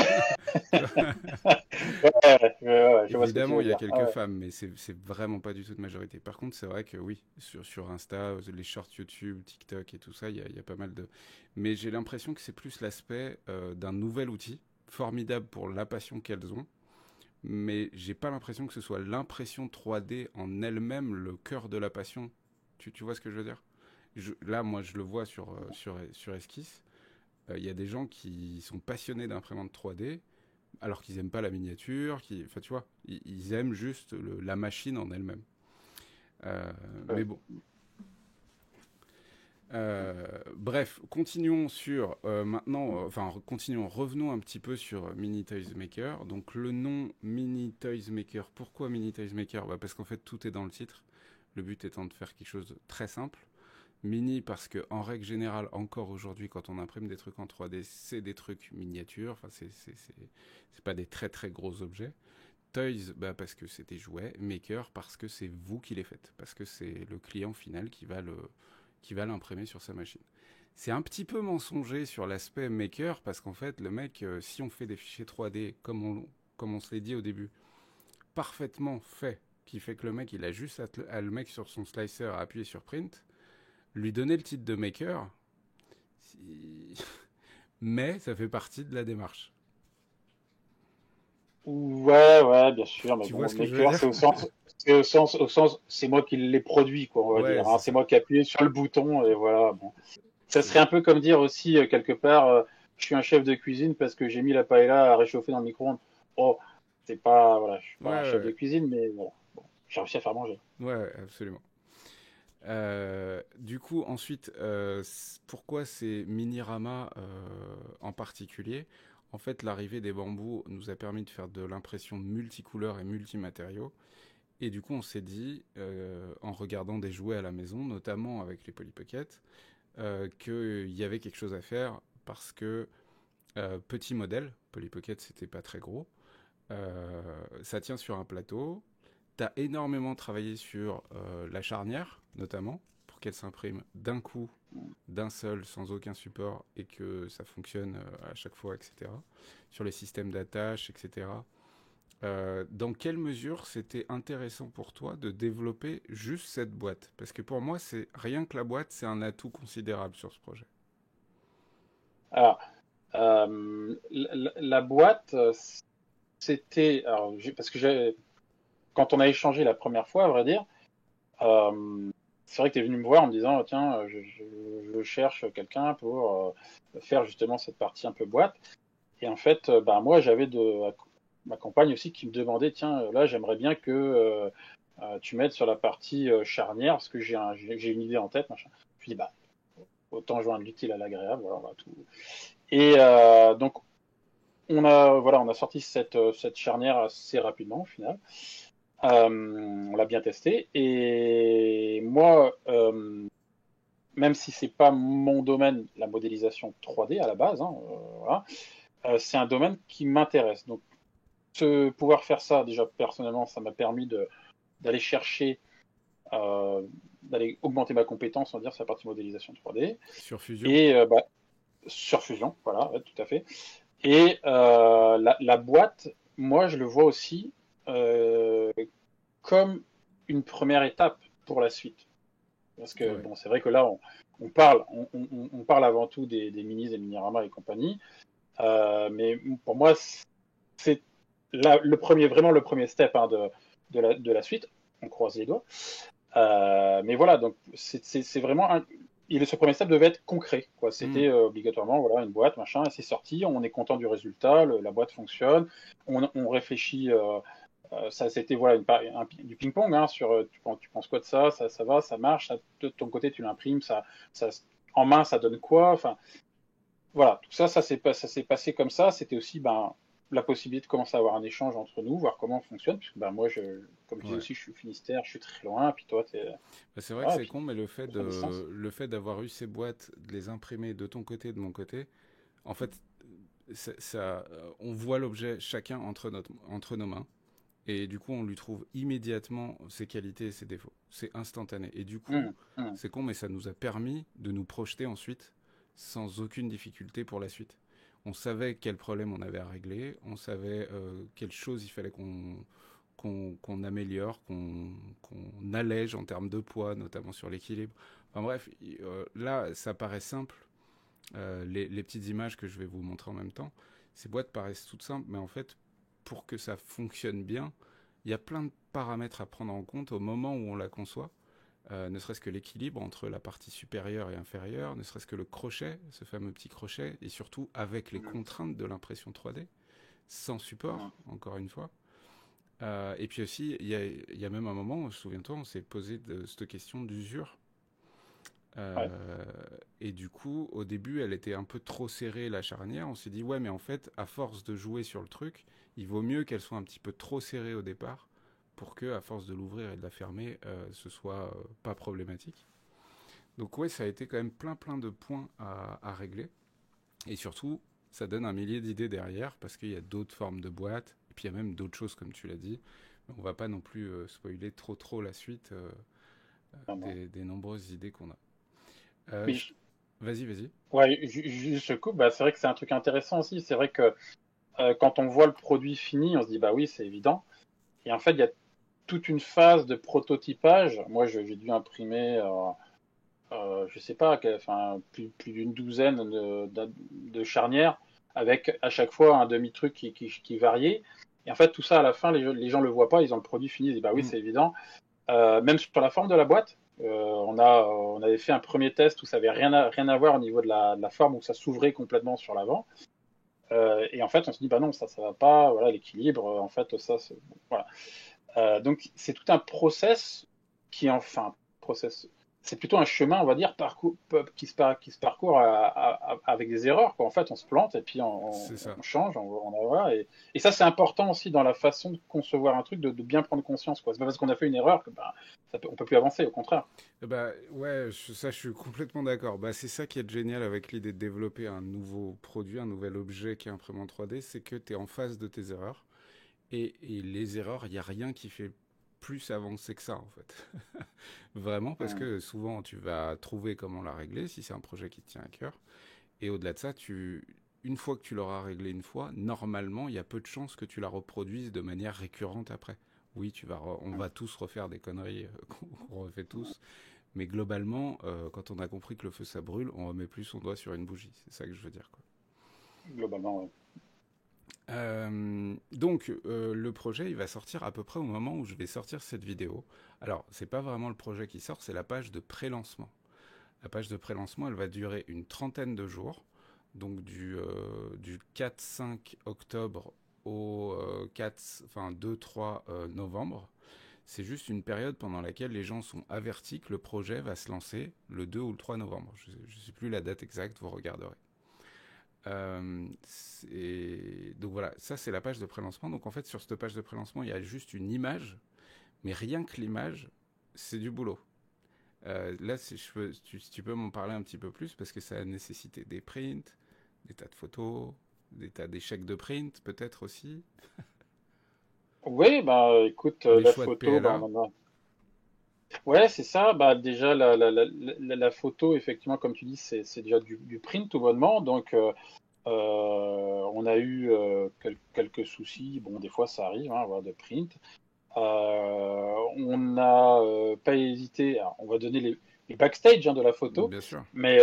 je vois ce que tu Évidemment, veux il y a dire. Ah quelques ouais, femmes, mais c'est vraiment pas du tout de majorité. Par contre, c'est vrai que oui, sur Insta, les shorts YouTube, TikTok et tout ça, il y a pas mal de. Mais j'ai l'impression que c'est plus l'aspect d'un nouvel outil, formidable pour la passion qu'elles ont, mais j'ai pas l'impression que ce soit l'impression 3D en elle-même le cœur de la passion. Tu vois ce que je veux dire? Là, moi, je le vois sur Esquisse. Il y a des gens qui sont passionnés d'imprimante 3D, alors qu'ils aiment pas la miniature, enfin tu vois, ils aiment juste la machine en elle-même. ouais. Mais bon, Bref, continuons sur maintenant, revenons un petit peu sur Mini Toys Maker. Donc le nom Mini Toys Maker, pourquoi Mini Toys Maker? Parce qu'en fait tout est dans le titre. Le but étant de faire quelque chose de très simple. Mini parce que en règle générale, encore aujourd'hui, quand on imprime des trucs en 3D, c'est des trucs miniatures. Enfin, c'est pas des très très gros objets. Toys, parce que c'est des jouets. Maker parce que c'est vous qui les faites, parce que c'est le client final qui va l'imprimer sur sa machine. C'est un petit peu mensonger sur l'aspect maker parce qu'en fait, le mec, si on fait des fichiers 3D comme on se l'est dit au début, parfaitement fait, qui fait que le mec, il a juste à le mec sur son slicer à appuyer sur print, lui donner le titre de maker, si- mais ça fait partie de la démarche. Ouais, bien sûr, mais Tu vois bon, ce que je veux maker, dire? c'est moi qui l'ai produit, quoi, on va Ouais, dire. c'est C'est ça. moi qui ai appuyé sur le bouton, et voilà. Bon. Ça serait un peu comme dire aussi, quelque part, je suis un chef de cuisine parce que j'ai mis la paella à réchauffer dans le micro-ondes. Oh, c'est pas, voilà, je suis Ouais, pas un chef de ouais, cuisine, mais voilà. Bon, j'ai réussi à faire manger. ouais, ouais, absolument. Du coup, ensuite, pourquoi c'est Minirama en particulier? En fait, l'arrivée des bambous nous a permis de faire de l'impression multicouleur et multimatériaux. Et du coup, on s'est dit, en regardant des jouets à la maison, notamment avec les Polly Pocket, qu'il y avait quelque chose à faire parce que petit modèle, Polly Pocket, c'était pas très gros. Ça tient sur un plateau. T'as énormément travaillé sur la charnière, notamment, pour qu'elle s'imprime d'un coup, d'un seul, sans aucun support, et que ça fonctionne à chaque fois, etc. Sur les systèmes d'attache, etc. Dans quelle mesure c'était intéressant pour toi de développer juste cette boîte? Parce que pour moi, c'est rien que la boîte, c'est un atout considérable sur ce projet. Alors, la boîte, c'était, alors, parce que quand on a échangé la première fois, à vrai dire, c'est vrai que tu es venu me voir en me disant, tiens, je cherche quelqu'un pour faire justement cette partie un peu boîte. Et en fait, bah, moi, j'avais ma compagne aussi qui me demandait, tiens, là, j'aimerais bien que tu m'aides sur la partie charnière, parce que j'ai une idée en tête, machin. Je lui dis, bah, autant joindre l'utile à l'agréable, voilà, on va tout. Et donc, on a sorti cette charnière assez rapidement, au final. On l'a bien testé. Et moi, même si c'est pas mon domaine, la modélisation 3D à la base, hein, voilà, c'est un domaine qui m'intéresse. Donc, pouvoir faire ça, déjà personnellement, ça m'a permis d'aller chercher, euh, d'aller augmenter ma compétence, on va dire, sur la partie modélisation 3D. Sur Fusion? Et sur Fusion, voilà, ouais, tout à fait. Et la boîte, moi, je le vois aussi euh, comme une première étape pour la suite. Parce que Ouais. bon, c'est vrai que là, on parle avant tout des minis, des Minirama et compagnie. Mais pour moi, c'est vraiment le premier step, hein, de la suite. On croise les doigts. Mais voilà, donc c'est vraiment ce premier step devait être concret, quoi. Hmm. C'était obligatoirement, voilà, une boîte, machin, et c'est sorti. On est content du résultat, la boîte fonctionne. On réfléchit. Ça, c'était voilà du ping-pong, hein, sur tu penses quoi de ça, ça va, ça marche, de ton côté tu l'imprimes, ça en main ça donne quoi, enfin voilà, tout ça, ça s'est passé comme ça. C'était aussi ben, la possibilité de commencer à avoir un échange entre nous, voir comment on fonctionne, puisque ben, moi, comme je dis Ouais. aussi, je suis Finistère, je suis très loin, puis toi, t'es. C'est vrai que Voilà, et c'est puis con, mais on fait à distance. le fait d'avoir eu ces boîtes, de les imprimer de ton côté et de mon côté, en fait, on voit l'objet chacun entre nos mains. Et du coup, on lui trouve immédiatement ses qualités et ses défauts. C'est instantané. Et du coup, Hum, hum, c'est con, mais ça nous a permis de nous projeter ensuite sans aucune difficulté pour la suite. On savait quel problème on avait à régler, on savait quelles choses il fallait qu'on améliore, qu'on allège en termes de poids, notamment sur l'équilibre. Enfin bref, là, ça paraît simple. Les petites images que je vais vous montrer en même temps, ces boîtes paraissent toutes simples, mais en fait, pour que ça fonctionne bien, il y a plein de paramètres à prendre en compte au moment où on la conçoit. Ne serait-ce que l'équilibre entre la partie supérieure et inférieure, ne serait-ce que le crochet, ce fameux petit crochet, et surtout avec les hum, contraintes de l'impression 3D, sans hum. support, encore une fois. Et puis aussi, il y a même un moment, souviens-toi, on s'est posé cette question d'usure. Euh, Ouais. et du coup, au début, elle était un peu trop serrée, la charnière. On s'est dit, ouais, mais en fait, à force de jouer sur le truc, il vaut mieux qu'elle soit un petit peu trop serrée au départ pour que, à force de l'ouvrir et de la fermer, ce soit pas problématique. Donc ouais, ça a été quand même plein de points à régler. Et surtout, ça donne un millier d'idées derrière parce qu'il y a d'autres formes de boîtes. Et puis il y a même d'autres choses, comme tu l'as dit. Mais on va pas non plus spoiler trop la suite Non, non. des nombreuses idées qu'on a. Euh, Mais je- Vas-y. ouais, juste je coupe, bah, c'est vrai que c'est un truc intéressant aussi. C'est vrai que quand on voit le produit fini, on se dit bah oui, c'est évident. Et en fait, il y a toute une phase de prototypage. Moi, j'ai dû imprimer, je sais pas, enfin, plus d'une douzaine de charnières avec à chaque fois un demi-truc qui variait. Et en fait, tout ça, à la fin, les gens le voient pas, ils ont le produit fini, ils disent bah oui, Mm, c'est évident. Même sur la forme de la boîte, on avait fait un premier test où ça avait rien à voir au niveau de la forme, où ça s'ouvrait complètement sur l'avant. Et en fait, on se dit bah non, ça va pas, voilà, l'équilibre, en fait, ça, bon, voilà. Donc c'est tout un process enfin, process, c'est plutôt un chemin, on va dire, qui se parcourt avec des erreurs, quoi. En fait, on se plante et puis c'est ça. on change, voilà. Et ça, c'est important aussi dans la façon de concevoir un truc, de bien prendre conscience, quoi. C'est pas parce qu'on a fait une erreur que bah, on peut plus avancer, au contraire. Bah ouais, ça je suis complètement d'accord. Bah c'est ça qui est génial avec l'idée de développer un nouveau produit, un nouvel objet qui est imprimé 3D, c'est que tu es en face de tes erreurs. Et les erreurs, il n'y a rien qui fait plus avancer que ça en fait. Vraiment, parce Hum, que souvent tu vas trouver comment la régler si c'est un projet qui te tient à cœur. Et au-delà de ça, une fois que tu l'auras réglé une fois, normalement, il y a peu de chances que tu la reproduises de manière récurrente après. Oui, on hum, va tous refaire des conneries qu'on refait tous, mais globalement, quand on a compris que le feu ça brûle, on remet plus son doigt sur une bougie. C'est ça que je veux dire, quoi. globalement, ouais. Donc, le projet, il va sortir à peu près au moment où je vais sortir cette vidéo. Alors, c'est pas vraiment le projet qui sort, c'est la page de pré-lancement. La page de pré-lancement, elle va durer une trentaine de jours, donc du 4-5 octobre au 2-3 novembre. C'est juste une période pendant laquelle les gens sont avertis que le projet va se lancer le 2 ou le 3 novembre. Je ne sais plus la date exacte, vous regarderez. Donc voilà, ça c'est la page de pré-lancement. Donc en fait, sur cette page de pré-lancement, il y a juste une image, mais rien que l'image, c'est du boulot. Là, si tu peux m'en parler un petit peu plus, parce que ça a nécessité des prints, des tas de photos, des tas d'échecs de print, peut-être aussi, Oui, bah écoute, des la choix de photo, bah, PLA. on en a. Ouais, c'est ça. Bah déjà la photo, effectivement, comme tu dis, c'est déjà du print tout bonnement. Donc on a eu quelques soucis. Bon, des fois ça arrive, hein, voilà, de print. On n'a pas hésité. Alors, on va donner les backstage, hein, de la photo, Bien sûr. mais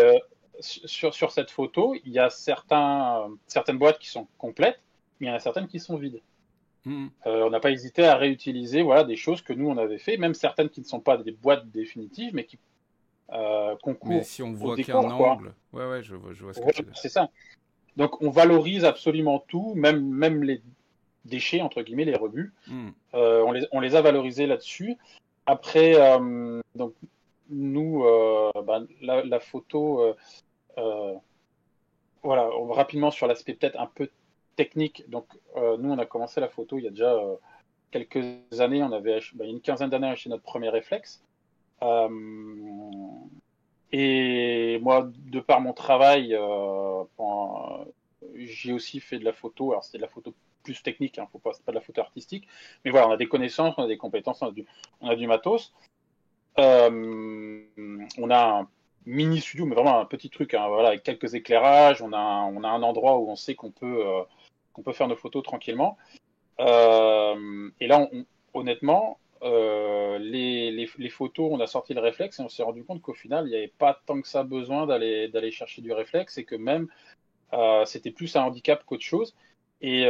sur cette photo, il y a certaines boîtes qui sont complètes, mais il y en a certaines qui sont vides. Mhm. On n'a pas hésité à réutiliser, voilà, des choses que nous on avait fait, même certaines qui ne sont pas des boîtes définitives, mais qui Mais concourent si on au voit qu'un décor, quoi. angle, ouais, je vois ce que Voilà, tu veux dire. c'est ça. Donc on valorise absolument tout, même les déchets, entre guillemets, les rebuts. Mhm. On les a valorisés là-dessus. Après, donc nous, bah, la photo, voilà, rapidement sur l'aspect peut-être un peu technique. Donc nous, on a commencé la photo il y a déjà quelques années. On avait, bah, il y a une quinzaine d'années, acheté notre premier réflexe. Euh, et moi, de par mon travail, j'ai aussi fait de la photo. Alors, c'était de la photo plus technique, hein, c'est pas de la photo artistique. Mais voilà, on a des connaissances, on a des compétences, on a du matos. On a un mini studio, mais vraiment un petit truc, hein, voilà, avec quelques éclairages. On a un endroit où on sait qu'on peut faire nos photos tranquillement. Et là, honnêtement, les photos, on a sorti le réflexe et on s'est rendu compte qu'au final, il n'y avait pas tant que ça besoin d'aller chercher du réflexe et que même c'était plus un handicap qu'autre chose. Et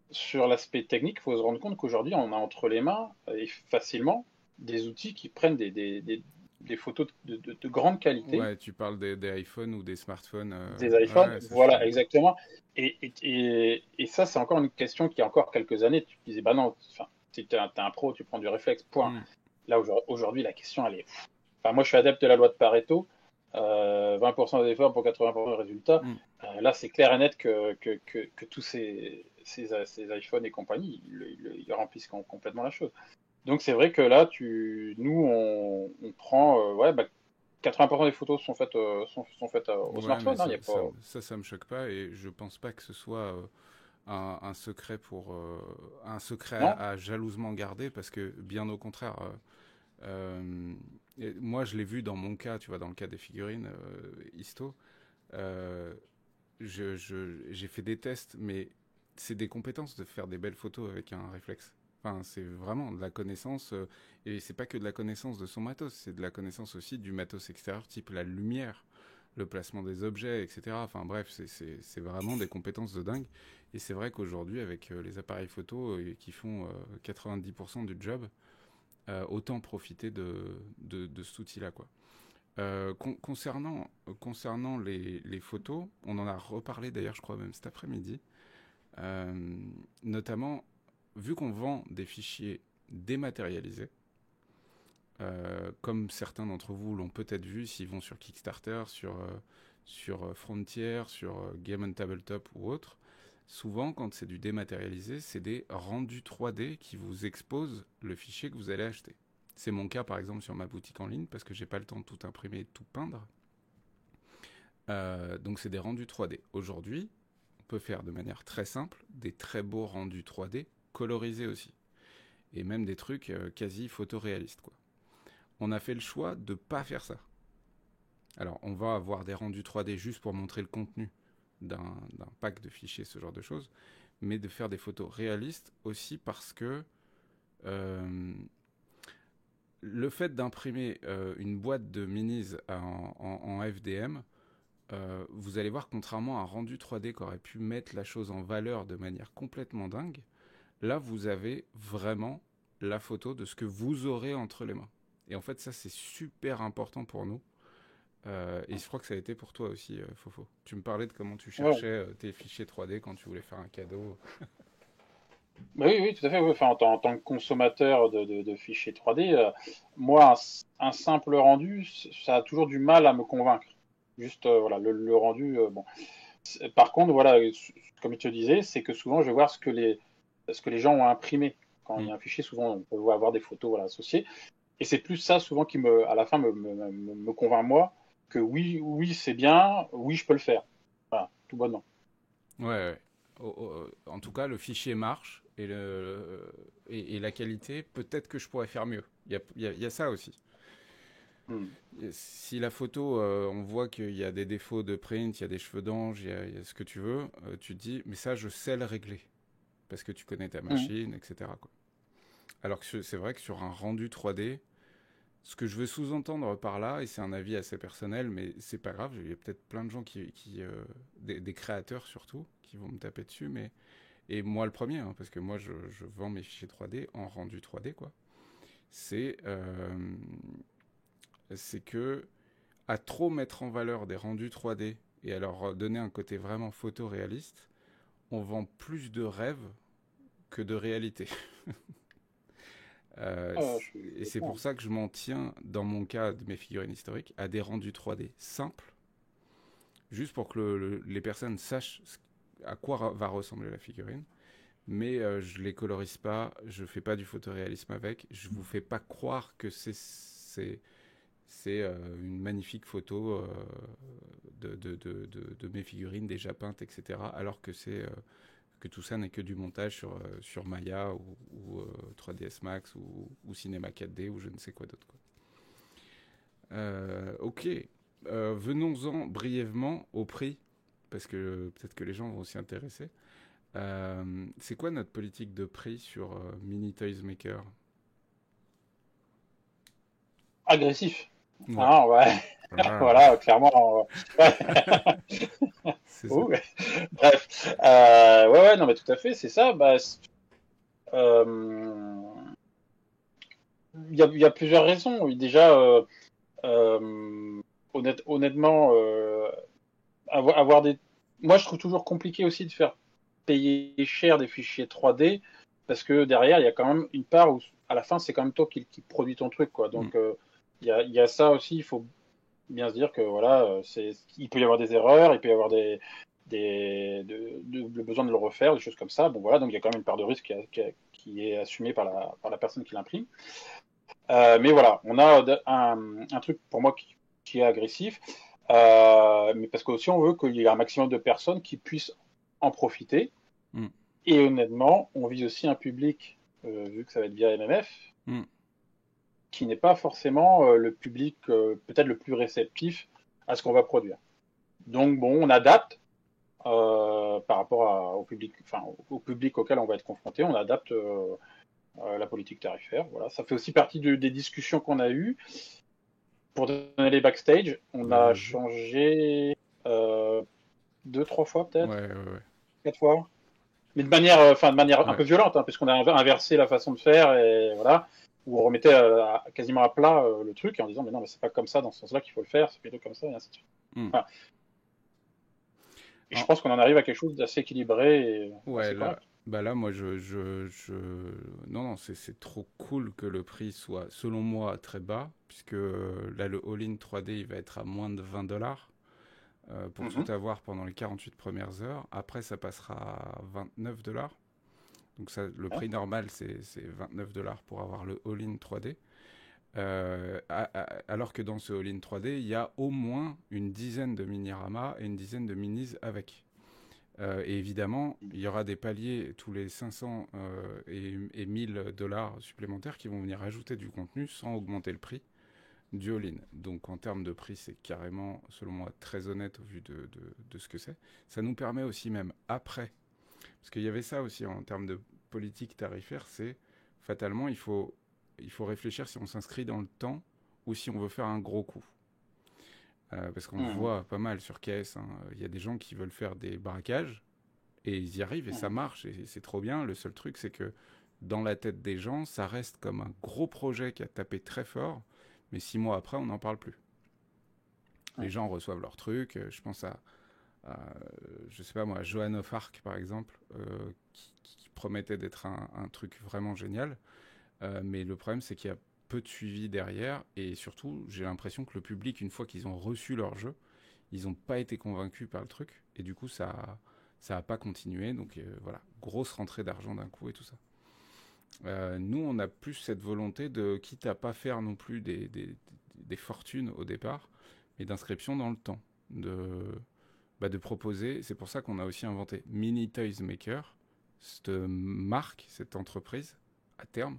sur l'aspect technique, il faut se rendre compte qu'aujourd'hui, on a entre les mains et facilement des outils qui prennent des photos de grande qualité, Ouais, tu parles des iPhones ou des smartphones. des iPhones, Ouais, ça je suis voilà, d'accord. exactement. Et ça, c'est encore une question qui, il y a encore quelques années, tu te disais, bah non, enfin, si t'es un pro, tu prends du réflexe, point. Mhm. Là, aujourd'hui, la question, elle est moi, je suis adepte de la loi de Pareto. 20% d'efforts pour 80% de résultats. Là, c'est clair et net que tous ces iPhones et compagnie, ils remplissent complètement la chose. Donc, c'est vrai que là, nous, on prend, 80% des photos sont faites, sont faites au Ouais, mais smartphone. Hein, y a pas... ça me choque pas et je pense pas que ce soit un secret un secret Non? à jalousement garder parce que bien au contraire. Moi, je l'ai vu dans mon cas, tu vois, dans le cas des figurines histo. Euh, j'ai fait des tests, mais c'est des compétences de faire des belles photos avec un réflexe. Enfin, c'est vraiment de la connaissance, et c'est pas que de la connaissance de son matos, c'est de la connaissance aussi du matos extérieur, type la lumière, le placement des objets, etc. Enfin bref, c'est vraiment des compétences de dingue. Et c'est vrai qu'aujourd'hui, avec les appareils photo qui font 90% du job, autant profiter de cet outil-là, quoi. Concernant les photos, on en a reparlé d'ailleurs, je crois même cet après-midi. Notamment, vu qu'on vend des fichiers dématérialisés, comme certains d'entre vous l'ont peut-être vu s'ils vont sur Kickstarter, sur Frontier, sur Game on Tabletop ou autre, souvent quand c'est du dématérialisé, c'est des rendus 3D qui vous exposent le fichier que vous allez acheter. C'est mon cas par exemple sur ma boutique en ligne parce que j'ai pas le temps de tout imprimer et de tout peindre. Donc c'est des rendus 3D. Aujourd'hui, on peut faire de manière très simple des très beaux rendus 3D colorisés aussi. Et même des trucs quasi photoréalistes, quoi. On a fait le choix de ne pas faire ça. Alors, on va avoir des rendus 3D juste pour montrer le contenu d'un pack de fichiers, ce genre de choses, mais de faire des photos réalistes aussi parce que le fait d'imprimer une boîte de minis en FDM, vous allez voir, contrairement à un rendu 3D qui aurait pu mettre la chose en valeur de manière complètement dingue, là, vous avez vraiment la photo de ce que vous aurez entre les mains. Et en fait, ça, c'est super important pour nous. Et je crois que ça a été pour toi aussi, Fofo. Tu me parlais de comment tu Ouais. cherchais tes fichiers 3D quand tu voulais faire un cadeau. Bah oui, oui, tout à fait. Oui. Enfin, en tant que consommateur de fichiers 3D, moi, un simple rendu, ça a toujours du mal à me convaincre. Juste, voilà, le rendu, bon. Par contre, voilà, comme je te disais, c'est que souvent, je vais voir ce que les gens ont imprimé. Quand il Mm. y a un fichier, souvent, on peut avoir des photos, voilà, associées. Et c'est plus ça, souvent, qui, à la fin, me convainc, moi, que oui, oui, c'est bien, oui, je peux le faire. Voilà, tout bonnement. Ouais, ouais. En tout cas, le fichier marche et la qualité, peut-être que je pourrais faire mieux. Il y a ça aussi. Hmm. Si la photo, on voit qu'il y a des défauts de print, il y a des cheveux d'ange, il y a ce que tu veux, tu te dis, mais ça, je sais le régler. Parce que tu connais ta Hmm. machine, etc., quoi. Alors que c'est vrai que sur un rendu 3D, ce que je veux sous-entendre par là, et c'est un avis assez personnel, mais c'est pas grave, il y a peut-être plein de gens des créateurs surtout, qui vont me taper dessus, et moi le premier, hein, parce que moi je vends mes fichiers 3D en rendu 3D, quoi. C'est c'est que à trop mettre en valeur des rendus 3D et à leur donner un côté vraiment photoréaliste, on vend plus de rêves que de réalité. Je suis Et c'est pour d'accord. ça que je m'en tiens, dans mon cas de mes figurines historiques, à des rendus 3D simples, juste pour que les personnes sachent à quoi va ressembler la figurine. Mais je les colorise pas, je fais pas du photoréalisme avec, je vous fais pas croire que c'est une magnifique photo de mes figurines déjà peintes, etc. Alors que tout ça n'est que du montage sur Maya ou 3ds Max ou Cinema 4D ou je ne sais quoi d'autre, quoi. Ok, venons-en brièvement au prix, parce que peut-être que les gens vont s'y intéresser. C'est quoi notre politique de prix sur Mini Toys Maker? Agressif. Ouais. Ah, ouais. Ah, Voilà, clairement. Ouais. c'est ça. Ouh, ouais. Bref. Ouais, ouais, non, mais tout à fait, c'est ça. Bah, euh, il y a plusieurs raisons. Oui, déjà, honnêtement, avoir des. Moi, je trouve toujours compliqué aussi de faire payer cher des fichiers 3D parce que derrière, il y a quand même une part où, à la fin, c'est quand même toi qui produis ton truc, quoi. Mm. Donc, il y a ça aussi. Il faut bien se dire que voilà, il peut y avoir des erreurs, il peut y avoir le besoin de le refaire, des choses comme ça. Bon voilà, donc il y a quand même une part de risque qui est assumée par la personne qui l'imprime. Mais voilà, on a un truc pour moi qui est agressif, mais parce qu'aussi on veut qu'il y ait un maximum de personnes qui puissent en profiter. Mm. Et honnêtement, on vise aussi un public, vu que ça va être via MMF, Mm. qui n'est pas forcément le public peut-être le plus réceptif à ce qu'on va produire. Donc bon, on adapte par rapport au public, enfin au public auquel on va être confronté, on adapte la politique tarifaire. Voilà, ça fait aussi partie des discussions qu'on a eues. Pour donner les backstage, on Bah, a vas-y. changé euh, deux, trois fois Ouais, peut-être, ouais, ouais. quatre fois, mais de manière un Ouais. peu violente, hein, puisqu'on a inversé la façon de faire et voilà, où on remettait quasiment à plat le truc en disant mais non, mais c'est pas comme ça dans ce sens-là qu'il faut le faire, c'est plutôt comme ça et ainsi de suite. Mm. Enfin, et je Ah, pense qu'on en arrive à quelque chose d'assez équilibré et ouais, assez là, correct. bah là, moi, non, non, c'est trop cool que le prix soit, selon moi, très bas, puisque là, le all-in 3D, il va être à moins de 20 dollars pour tout Mhm. avoir pendant les 48 premières heures. Après, ça passera à 29 dollars. Donc ça, le Ouais. prix normal, c'est 29 dollars pour avoir le all-in 3D. Alors que dans ce all-in 3D, il y a au moins une dizaine de mini-ramas et une dizaine de minis avec. Et évidemment, il y aura des paliers tous les 500 et 1000 dollars supplémentaires qui vont venir ajouter du contenu sans augmenter le prix du all-in. Donc en termes de prix, c'est carrément, selon moi, très honnête au vu de ce que c'est. Ça nous permet aussi même après, parce qu'il y avait ça aussi en termes de politique tarifaire, c'est fatalement, il faut réfléchir si on s'inscrit dans le temps ou si on veut faire un gros coup. Parce qu'on le Mhm. voit pas mal sur KS, hein. Il y a des gens qui veulent faire des braquages et ils y arrivent et ça Mhm. marche et c'est trop bien. Le seul truc, c'est que dans la tête des gens, ça reste comme un gros projet qui a tapé très fort, mais 6 mois après, on n'en parle plus. Les Mhm. gens reçoivent leur truc. Je pense je sais pas moi, Joan of Arc par exemple, qui promettait d'être un truc vraiment génial. Mais le problème, c'est qu'il y a peu de suivi derrière et surtout, j'ai l'impression que le public, une fois qu'ils ont reçu leur jeu, ils n'ont pas été convaincus par le truc et du coup, ça a pas continué. Donc voilà, grosse rentrée d'argent d'un coup et tout ça. Nous, on a plus cette volonté de, quitte à pas faire non plus des fortunes au départ, mais d'inscription dans le temps, de proposer. C'est pour ça qu'on a aussi inventé Mini Toys Maker, cette marque, cette entreprise à terme,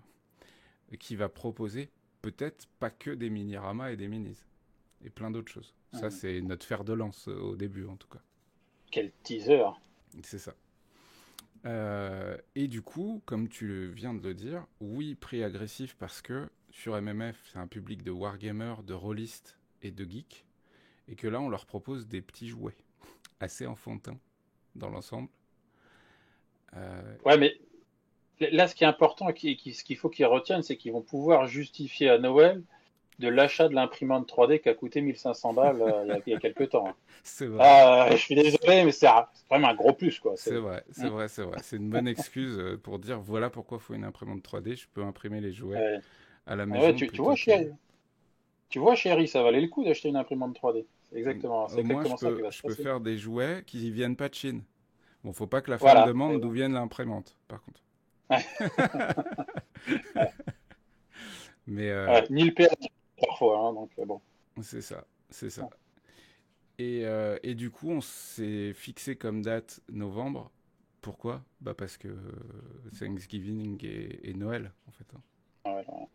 qui va proposer peut-être pas que des mini-ramas et des minis, et plein d'autres choses. Ça, Mhm. c'est notre fer de lance au début, en tout cas. Quel teaser. C'est ça. Et du coup, comme tu viens de le dire, oui, prix agressif parce que sur MMF, c'est un public de wargamers, de rôlistes et de geeks, et que là, on leur propose des petits jouets assez enfantins dans l'ensemble. Euh, Ouais, mais là, ce qui est important et ce qu'il faut qu'ils retiennent, c'est qu'ils vont pouvoir justifier à Noël de l'achat de l'imprimante 3D qui a coûté 1500 balles il y a quelques temps, hein. c'est vrai. Ah, je suis désolé, mais c'est quand même un gros plus, quoi. C'est vrai, c'est Hmm. vrai, c'est vrai. C'est une bonne excuse pour dire voilà pourquoi il faut une imprimante 3D. Je peux imprimer les jouets Ouais. à la Ah ouais, maison tu plutôt vois, que. chérie, ça valait le coup d'acheter une imprimante 3D. C'est Au moins, exactement ça qui va se je peux passer. faire des jouets qui viennent pas de Chine. Bon, faut pas que la femme Voilà. demande d'où vienne l'imprimante, par contre. Ouais. Mais Ouais, ni le père parfois, hein, donc bon. c'est ça, c'est ça. Et du coup, on s'est fixé comme date novembre. Pourquoi? Bah parce que Thanksgiving et Noël, en fait, hein, Ouais, ouais,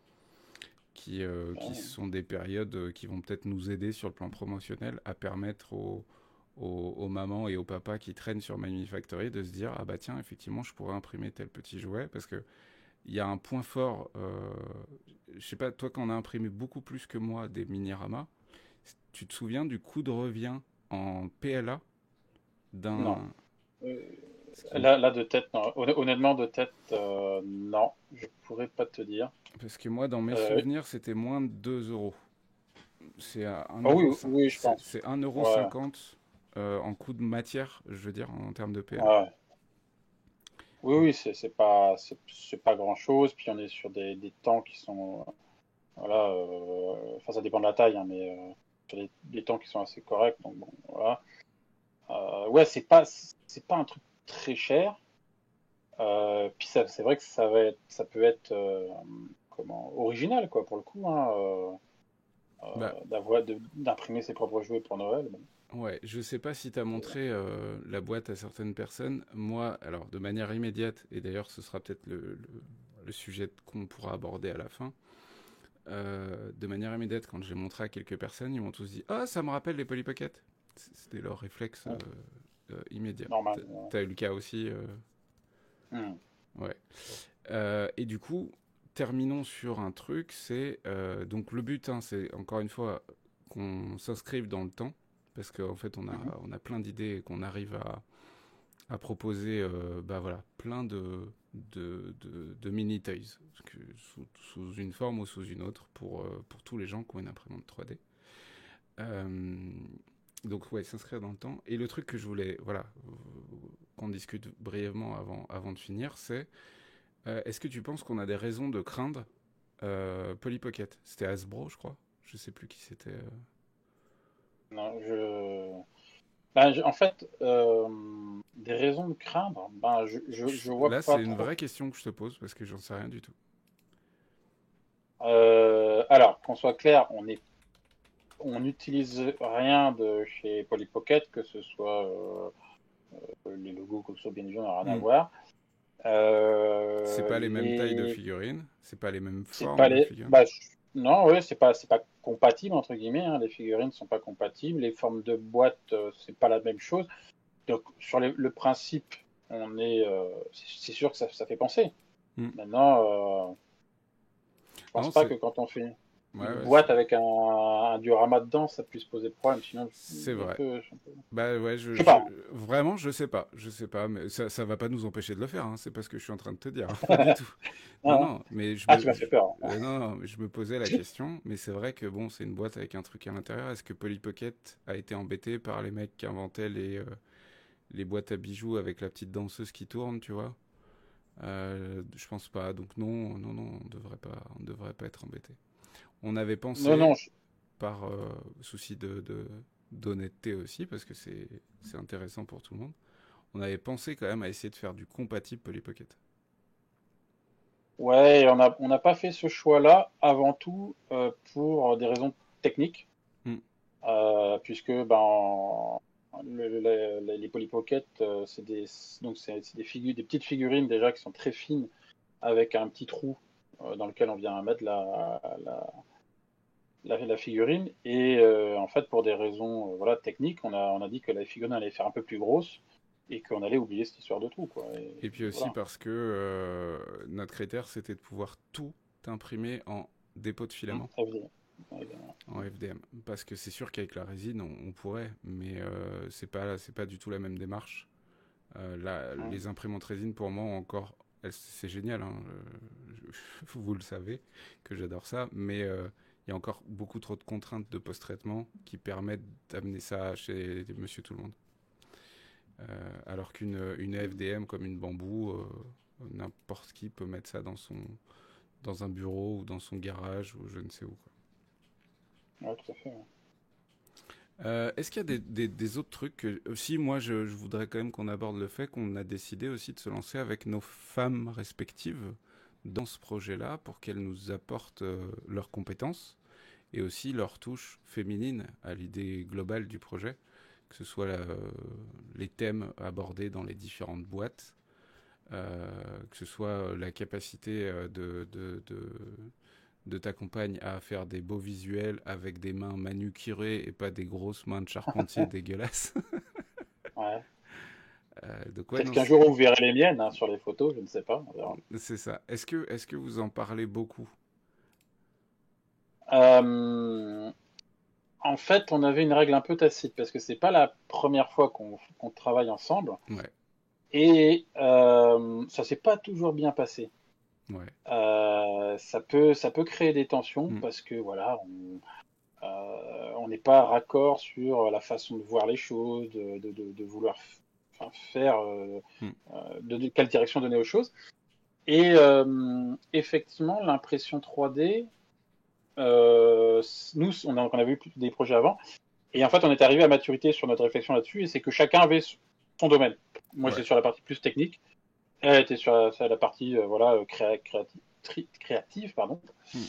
qui ouais. sont des périodes qui vont peut-être nous aider sur le plan promotionnel à permettre aux mamans et aux papas qui traînent sur Manufactory de se dire ah bah tiens effectivement je pourrais imprimer tel petit jouet parce que il y a un point fort, je sais pas toi quand on a imprimé beaucoup plus que moi des mini-ramas, tu te souviens du coût de revient en PLA Non. d'un Euh, ce qui me- là, de tête, non. Honnêtement, de tête, non. Je pourrais pas te dire. parce que moi dans mes Euh, souvenirs c'était moins de 2 euros. C'est à 1 oh euro, oui, oui, je pense. c'est 1 euro Ouais, 50 en coût de matière, je veux dire en termes de PLA. ouais. Oui, oui, c'est pas grand-chose. Puis on est sur des temps qui sont Voilà, enfin, ça dépend de la taille, hein, mais sur des temps qui sont assez corrects. Donc bon, voilà. Ouais, c'est pas un truc très cher. Puis c'est vrai que ça peut être comment original quoi pour le coup, hein, Bah, d'imprimer ses propres jouets pour Noël. Bon. ouais, je sais pas si tu as montré la boîte à certaines personnes. Moi, alors de manière immédiate, et d'ailleurs ce sera peut-être le sujet qu'on pourra aborder à la fin, de manière immédiate, quand j'ai montré à quelques personnes, ils m'ont tous dit ah, ça me rappelle les Polly Pocket. C'était leur réflexe Ouais, immédiat. normal. T'as eu le cas aussi Hmm. Ouais. Et du coup, terminons sur un truc, c'est donc le but, hein, c'est encore une fois qu'on s'inscrive dans le temps, parce qu'en fait Mhm. on a plein d'idées et qu'on arrive à proposer bah voilà, plein de mini-toys, sous une forme ou sous une autre, pour tous les gens qui ont une imprimante 3D. Euh, donc ouais, s'inscrire dans le temps. Et le truc que je voulais, voilà, qu'on discute brièvement avant de finir, c'est est-ce que tu penses qu'on a des raisons de craindre Polly Pocket? C'était Hasbro, je crois. Je sais plus qui c'était. Non, ben, en fait, des raisons de craindre, ben, je vois Là, pas c'est une trop. vraie question que je te pose parce que j'en sais rien du tout. Alors, qu'on soit clair, on n'utilise rien de chez Polly Pocket, que ce soit les logos, que ce soit bien évidemment, rien à Hmm. voir. C'est pas les mêmes tailles de Les, figurines, c'est pas les mêmes c'est formes pas de les, figurines. bah, non, ouais, c'est pas compatible entre guillemets. Hein, les figurines sont pas compatibles. Les formes de boîte, c'est pas la même chose. Donc sur le principe, c'est sûr que ça fait penser. Hmm. Maintenant, je pense Non, pas c'est que quand on fait ouais, une ouais, boîte avec un diorama dedans, ça puisse poser problème. Sinon, c'est vrai. un peu- Bah ouais, je sais pas. Hein. vraiment, je sais pas, mais ça va pas nous empêcher de le faire. Hein, c'est pas ce que je suis en train de te dire, pas du tout. Non, Hein. non, mais Ah, tu m'as fait peur. non, non, mais je me posais la question. Mais c'est vrai que bon, c'est une boîte avec un truc à l'intérieur. Est-ce que Polly Pocket a été embêté par les mecs qui inventaient les boîtes à bijoux avec la petite danseuse qui tourne, tu vois? Je pense pas. Donc non, non, non, on devrait pas être embêté. On avait Non, non, pensé par souci d'honnêteté aussi, parce que c'est intéressant pour tout le monde. On avait pensé quand même à essayer de faire du compatible Polly Pocket. ouais, on n'a pas fait ce choix-là avant tout pour des raisons techniques, Hmm. puisque ben, les Polly Pocket, c'est des figures, des petites figurines déjà qui sont très fines avec un petit trou dans lequel on vient mettre la figurine. Et en fait, pour des raisons voilà, techniques, on a dit que la figurine allait faire un peu plus grosse et qu'on allait oublier cette histoire de trou. Quoi. Et puis Et aussi voilà. parce que notre critère, c'était de pouvoir tout imprimer en dépôt de filament, Évidemment. Évidemment. en FDM. Parce que c'est sûr qu'avec la résine, on pourrait, mais c'est pas du tout la même démarche. Les imprimantes résine, pour moi, encore, c'est génial, hein, vous le savez, que j'adore ça, mais il y a encore beaucoup trop de contraintes de post-traitement qui permettent d'amener ça chez Monsieur Tout le Monde. Alors qu'une FDM comme une bambou, n'importe qui peut mettre ça dans un bureau ou dans son garage ou je ne sais où. Quoi. Ouais, tout à fait. Ouais. Est-ce qu'il y a des autres trucs si moi je voudrais quand même qu'on aborde le fait qu'on a décidé aussi de se lancer avec nos femmes respectives dans ce projet-là pour qu'elles nous apportent leurs compétences et aussi leur touche féminine à l'idée globale du projet, que ce soit les thèmes abordés dans les différentes boîtes, que ce soit la capacité de ta compagne à faire des beaux visuels avec des mains manucurées et pas des grosses mains de charpentier dégueulasses. Ouais. Donc ouais, Peut-être non, qu'un jour vous verrez les miennes hein, sur les photos, je ne sais pas, on verra. c'est ça. Est-ce que vous en parlez beaucoup? Euh, En fait, on avait une règle un peu tacite parce que c'est pas la première fois qu'on travaille ensemble Ouais, et ça s'est pas toujours bien passé. ouais. Ça peut créer des tensions Mm. parce que voilà, on n'est pas raccord sur la façon de voir les choses, de vouloir enfin, faire, Mm. de quelle direction donner aux choses. Et effectivement, l'impression 3D, nous, on avait eu des projets avant. Et en fait, on est arrivé à maturité sur notre réflexion là-dessus. Et c'est que chacun avait son domaine. Moi, Ouais. j'étais sur la partie plus technique. Elle était sur la partie créative, pardon. Hmm.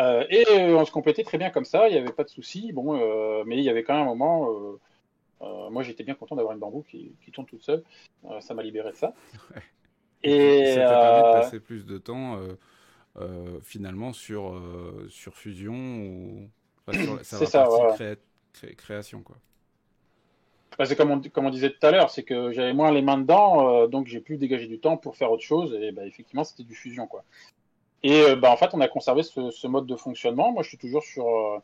On se complétait très bien comme ça. Il n'y avait pas de souci. Bon, mais il y avait quand même un moment. Moi, j'étais bien content d'avoir une bambou qui tourne toute seule. Ça m'a libéré de ça. Ouais. Et puis Et ça t'a permis de passer plus de temps finalement sur Fusion ou enfin, sur c'est sa ça. partie Ouais. création quoi. Bah, c'est comme on disait tout à l'heure, c'est que j'avais moins les mains dedans, donc j'ai pu dégager du temps pour faire autre chose. Et bah, effectivement, c'était du fusion, quoi. Et bah, en fait, on a conservé ce mode de fonctionnement. Moi, je suis toujours sur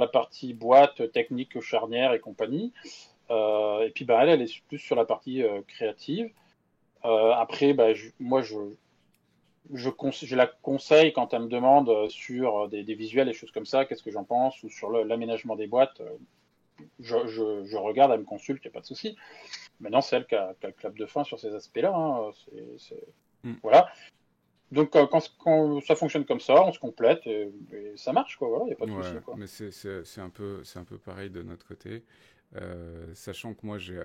la partie boîte, technique, charnière et compagnie. Et puis, bah, elle est plus sur la partie créative. Après, bah, je la conseille quand elle me demande sur des visuels et choses comme ça, qu'est-ce que j'en pense, ou sur l'aménagement des boîtes. Je regarde, elle me consulte, il n'y a pas de souci. Maintenant, c'est elle qui a le clap de fin sur ces aspects-là. Hein. Mm. Voilà. Donc, quand ça fonctionne comme ça, on se complète et ça marche, quoi. Voilà, il n'y a pas de Ouais, souci, quoi. mais c'est un peu pareil de notre côté. Sachant que moi il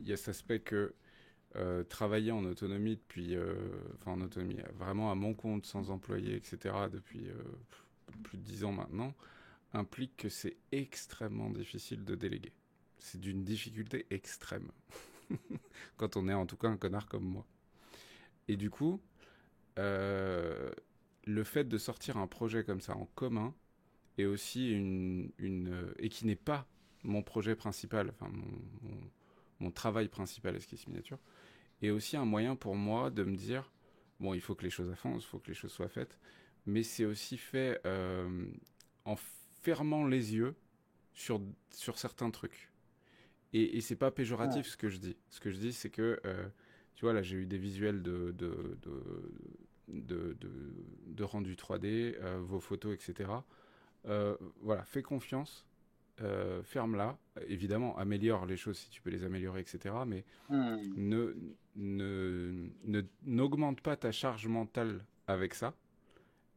y a cet aspect que travailler en autonomie depuis, enfin en autonomie, vraiment à mon compte, sans employé, etc., depuis plus de 10 ans maintenant, implique que c'est extrêmement difficile de déléguer. C'est d'une difficulté extrême. Quand on est en tout cas un connard comme moi. Et du coup, euh, le fait de sortir un projet comme ça en commun est aussi et qui n'est pas mon projet principal, enfin mon travail principal Esquisse Miniature, est aussi un moyen pour moi de me dire, bon, il faut que les choses avancent, il faut que les choses soient faites, mais c'est aussi fait en fermant les yeux sur, sur certains trucs. Et c'est pas Ouais. péjoratif ce que je dis. Ce que je dis, c'est que, tu vois, là, j'ai eu des visuels de rendu 3D, vos photos, etc. Voilà, fais confiance, ferme-la. Évidemment, améliore les choses si tu peux les améliorer, etc. Mais Hmm. ne, n'augmente pas ta charge mentale avec ça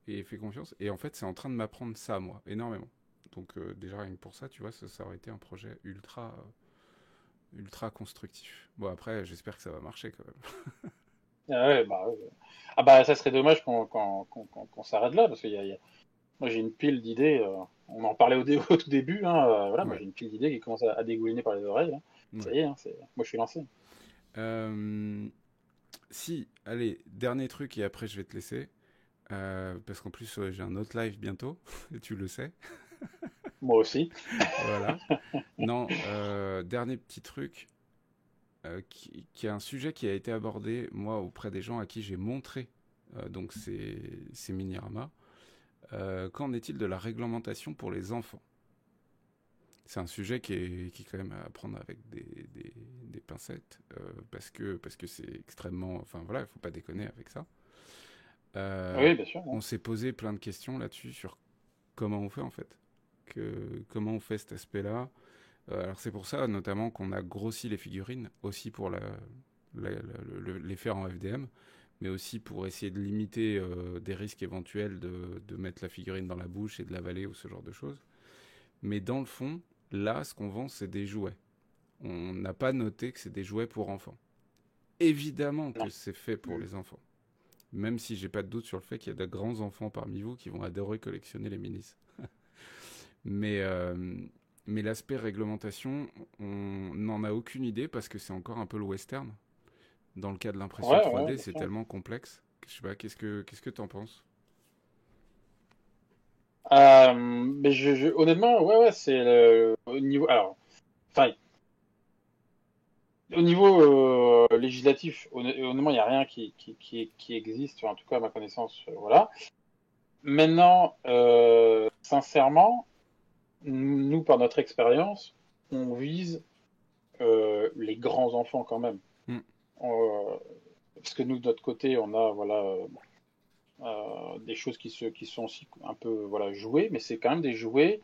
et fais confiance. Et en fait, c'est en train de m'apprendre ça, moi, énormément. Donc, déjà, rien que pour ça, tu vois, ça aurait été un projet ultra constructif. Bon, après, j'espère que ça va marcher quand même. Ah ouais, bah, ouais. Ah bah, ça serait dommage qu'on s'arrête là, parce moi, j'ai une pile d'idées. On en parlait au tout début. Hein, voilà, moi, Ouais, j'ai une pile d'idées qui commence à dégouliner par les oreilles. Hein. Ça ouais. y est, hein, moi, je suis lancé. Euh, Si, allez, dernier truc et après je vais te laisser. Parce qu'en plus, j'ai un autre live bientôt, et tu le sais. Moi aussi. Voilà. Non, dernier petit truc, qui est un sujet qui a été abordé, moi, auprès des gens à qui j'ai montré donc ces mini-ramas. Qu'en est-il de la réglementation pour les enfants? C'est un sujet qui est quand même à prendre avec des pincettes, parce que c'est extrêmement... Enfin voilà, il ne faut pas déconner avec ça. Euh, Oui, bien sûr. on Hein. s'est posé plein de questions là-dessus sur comment on fait en fait. Comment on fait cet aspect-là. Alors c'est pour ça notamment qu'on a grossi les figurines, aussi pour les faire en FDM, mais aussi pour essayer de limiter des risques éventuels de mettre la figurine dans la bouche et de l'avaler ou ce genre de choses. Mais dans le fond, là, ce qu'on vend, c'est des jouets. On n'a pas noté que c'est des jouets pour enfants. Évidemment que Non. c'est fait pour Hmm. les enfants. Même si j'ai pas de doute sur le fait qu'il y a de grands enfants parmi vous qui vont adorer collectionner les minis. Mais, mais l'aspect réglementation, on n'en a aucune idée parce que c'est encore un peu le western. Dans le cas de l'impression Ouais, ouais, 3D, bien c'est sûr. tellement complexe. Je sais pas, qu'est-ce que t'en penses? Mais honnêtement, ouais, ouais, c'est au niveau. Alors, enfin, au niveau législatif, honnêtement, il n'y a rien qui existe, en tout cas à ma connaissance. Voilà. Maintenant, sincèrement, nous, par notre expérience, on vise les grands enfants quand même. Hmm. Euh, Parce que nous, de notre côté, on a voilà, des choses qui sont aussi un peu voilà, jouées, mais c'est quand même des jouets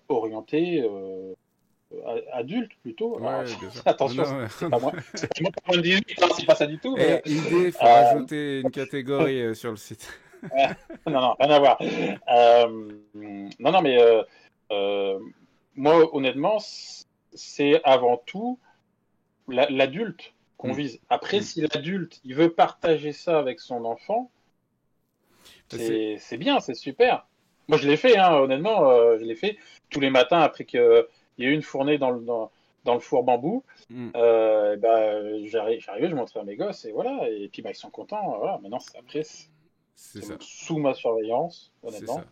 orientés adultes plutôt. Alors, Ouais, bien sûr. Non, attention, non, c'est pas moi. C'est pas moins de 18, hein, c'est pas ça du tout, mais idée, faut rajouter une catégorie sur le site. Non, non, rien à voir. Non, non, mais euh, moi, honnêtement, c'est avant tout l'adulte qu'on Hmm, vise. Après, hmm. si l'adulte, il veut partager ça avec son enfant, Bah, c'est... c'est bien, c'est super. Moi, je l'ai fait, hein, honnêtement, je l'ai fait tous les matins après qu'il y ait eu une fournée dans le four bambou. hmm, J'arrivais, je montrais à mes gosses et voilà, et puis bah, ils sont contents. Voilà. Maintenant, après, c'est c'est ça, sous ma surveillance, c'est ça. honnêtement.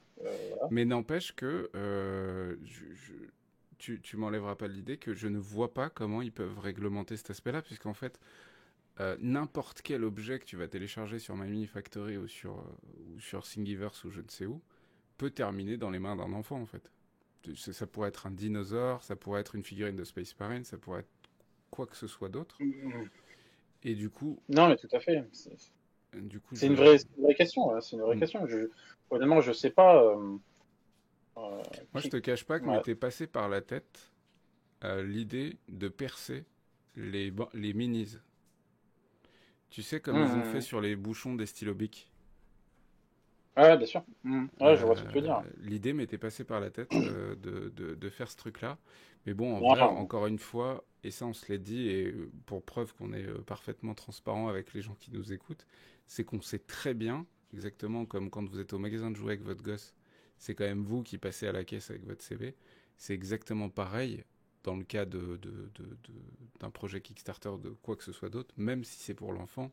Voilà. Mais n'empêche que tu m'enlèveras pas l'idée que je ne vois pas comment ils peuvent réglementer cet aspect-là, puisqu'en fait, n'importe quel objet que tu vas télécharger sur My Mini Factory ou sur Thingiverse ou je ne sais où peut terminer dans les mains d'un enfant, en fait. Ça pourrait être un dinosaure, ça pourrait être une figurine de Space Marine, ça pourrait être quoi que ce soit d'autre. Mm. Et du coup, Non, mais tout à fait. du coup, C'est une vraie question. Hein, c'est une vraie Hmm. question. Honnêtement, je sais pas. Moi, je te cache pas que Ouais. m'était passé par la tête l'idée de percer les minis. Tu sais, comme ils ont fait Mm. sur les bouchons des stylos Bic. Ouais, bien sûr. Ouais, je vois ce que tu veux dire. L'idée m'était passée par la tête de faire ce truc-là. Mais bon, en vrai, Non. encore une fois, et ça on se l'est dit, et pour preuve qu'on est parfaitement transparent avec les gens qui nous écoutent, c'est qu'on sait très bien, exactement comme quand vous êtes au magasin de jouets avec votre gosse, c'est quand même vous qui passez à la caisse avec votre CV. C'est exactement pareil dans le cas d'un projet Kickstarter, de quoi que ce soit d'autre, même si c'est pour l'enfant,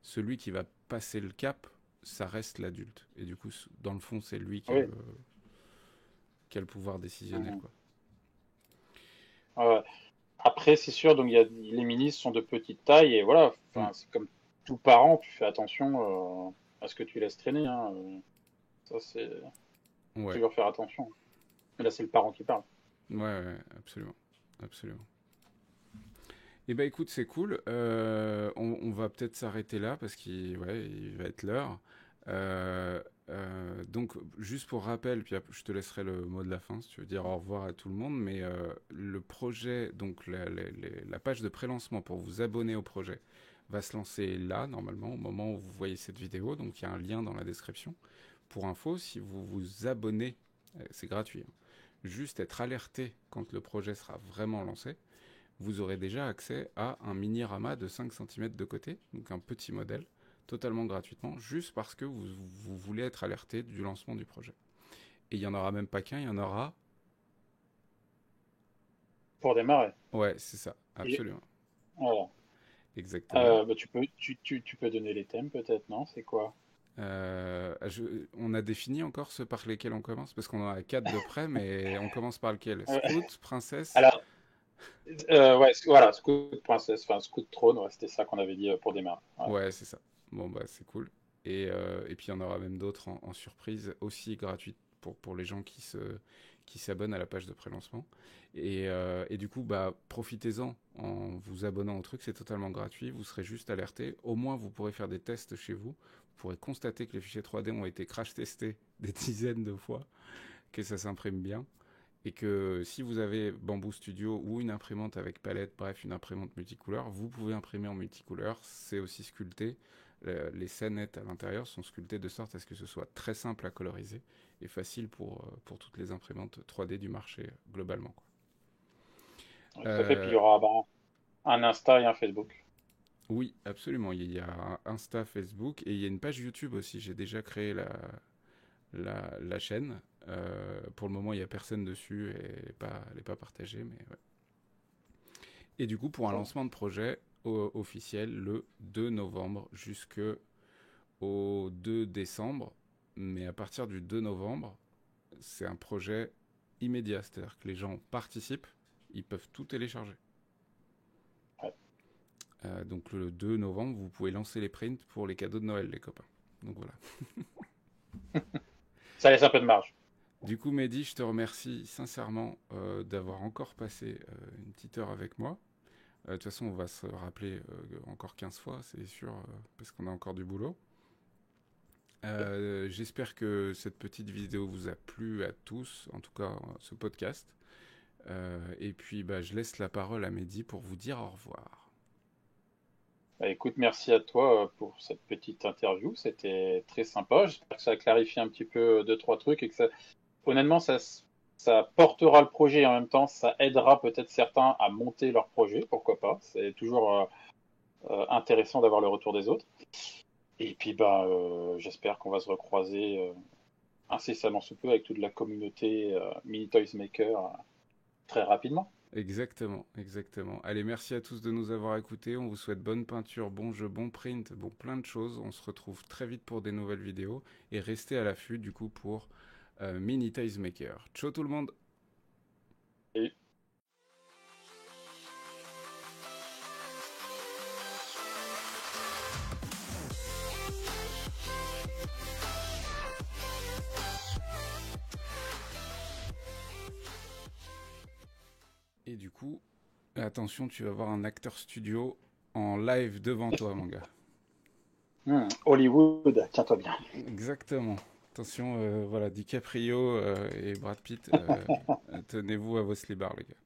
celui qui va passer le cap, ça reste l'adulte. Et du coup, dans le fond, c'est lui Oui. qui a le pouvoir décisionnel, Mhm. quoi. Ouais. Après, c'est sûr, donc les minis sont de petite taille et voilà. Mm. Enfin, c'est comme tout parent, tu fais attention à ce que tu laisses traîner. Hein. Ça, c'est Ouais. toujours faire attention. Mais là, c'est le parent qui parle. Ouais, ouais, absolument. Absolument. Eh ben écoute, c'est cool. On va peut-être s'arrêter là parce qu'il ouais, il va être l'heure. Donc, juste pour rappel, puis je te laisserai le mot de la fin si tu veux dire au revoir à tout le monde. Mais le projet, donc la page de prélancement pour vous abonner au projet, va se lancer là, normalement, au moment où vous voyez cette vidéo. Donc, il y a un lien dans la description. Pour info, si vous vous abonnez, c'est gratuit, hein, juste être alerté quand le projet sera vraiment lancé, vous aurez déjà accès à un mini-rama de 5 cm de côté, donc un petit modèle, totalement gratuitement, juste parce que vous voulez être alerté du lancement du projet. Et il n'y en aura même pas qu'un, il y en aura... Pour démarrer. Ouais, c'est ça, Et, absolument, voilà. exactement. Bah, tu peux donner les thèmes peut-être, non? C'est quoi? On a défini encore ceux par lesquels on commence, parce qu'on en a 4 de près, mais on commence par lequel? Scout, princesse. Alors, ouais, voilà, Scout Princesse, enfin Scout Trône, ouais, c'était ça qu'on avait dit pour démarrer. Ouais. Ouais, c'est ça. Bon, bah, c'est cool. Et puis, il y en aura même d'autres en surprise, aussi gratuites pour les gens qui s'abonnent à la page de prélancement. Et du coup, bah, profitez-en en vous abonnant au truc, c'est totalement gratuit. Vous serez juste alerté. Au moins, vous pourrez faire des tests chez vous. Vous pourrez constater que les fichiers 3D ont été crash testés des dizaines de fois, que ça s'imprime bien. Et que si vous avez Bamboo Studio ou une imprimante avec palette, bref, une imprimante multicouleur, vous pouvez imprimer en multicouleur. C'est aussi sculpté. Les scénettes à l'intérieur sont sculptées de sorte à ce que ce soit très simple à coloriser et facile pour toutes les imprimantes 3D du marché globalement, quoi. Ouais, tout à fait. Puis il y Euh, aura bah, un Insta et un Facebook. oui, absolument. Il y a Insta, Facebook et il y a une page YouTube aussi. J'ai déjà créé la chaîne. Pour le moment, il n'y a personne dessus et elle n'est pas partagée, mais ouais. Et du coup, pour un Ça. lancement de projet officiel le 2 novembre jusqu'au 2 décembre. Mais à partir du 2 novembre, c'est un projet immédiat. C'est-à-dire que les gens participent, ils peuvent tout télécharger. Ouais. Donc le 2 novembre, vous pouvez lancer les prints pour les cadeaux de Noël, les copains. Donc voilà. Ça laisse un peu de marge. Du coup, Mehdi, je te remercie sincèrement d'avoir encore passé une petite heure avec moi. De toute façon, on va se rappeler encore 15 fois, c'est sûr, parce qu'on a encore du boulot. J'espère que cette petite vidéo vous a plu à tous, en tout cas ce podcast. Et puis, bah, je laisse la parole à Mehdi pour vous dire au revoir. Bah, écoute, merci à toi pour cette petite interview. C'était très sympa. J'espère que ça a clarifié un petit peu deux, trois trucs et que ça, honnêtement, ça portera le projet et en même temps, ça aidera peut-être certains à monter leur projet. Pourquoi pas? C'est toujours intéressant d'avoir le retour des autres. Et puis, bah, j'espère qu'on va se recroiser incessamment sous peu avec toute la communauté Mini Toys Maker très rapidement. Exactement, exactement. Allez, merci à tous de nous avoir écoutés. On vous souhaite bonne peinture, bon jeu, bon print, bon plein de choses. On se retrouve très vite pour des nouvelles vidéos et restez à l'affût du coup pour Mini Toys Maker. Ciao tout le monde! Et Et du coup, attention, tu vas voir un acteur studio en live devant toi, mon gars. Hollywood, tiens-toi bien. Exactement. Attention, voilà, DiCaprio et Brad Pitt, tenez-vous à vos slibards, les gars.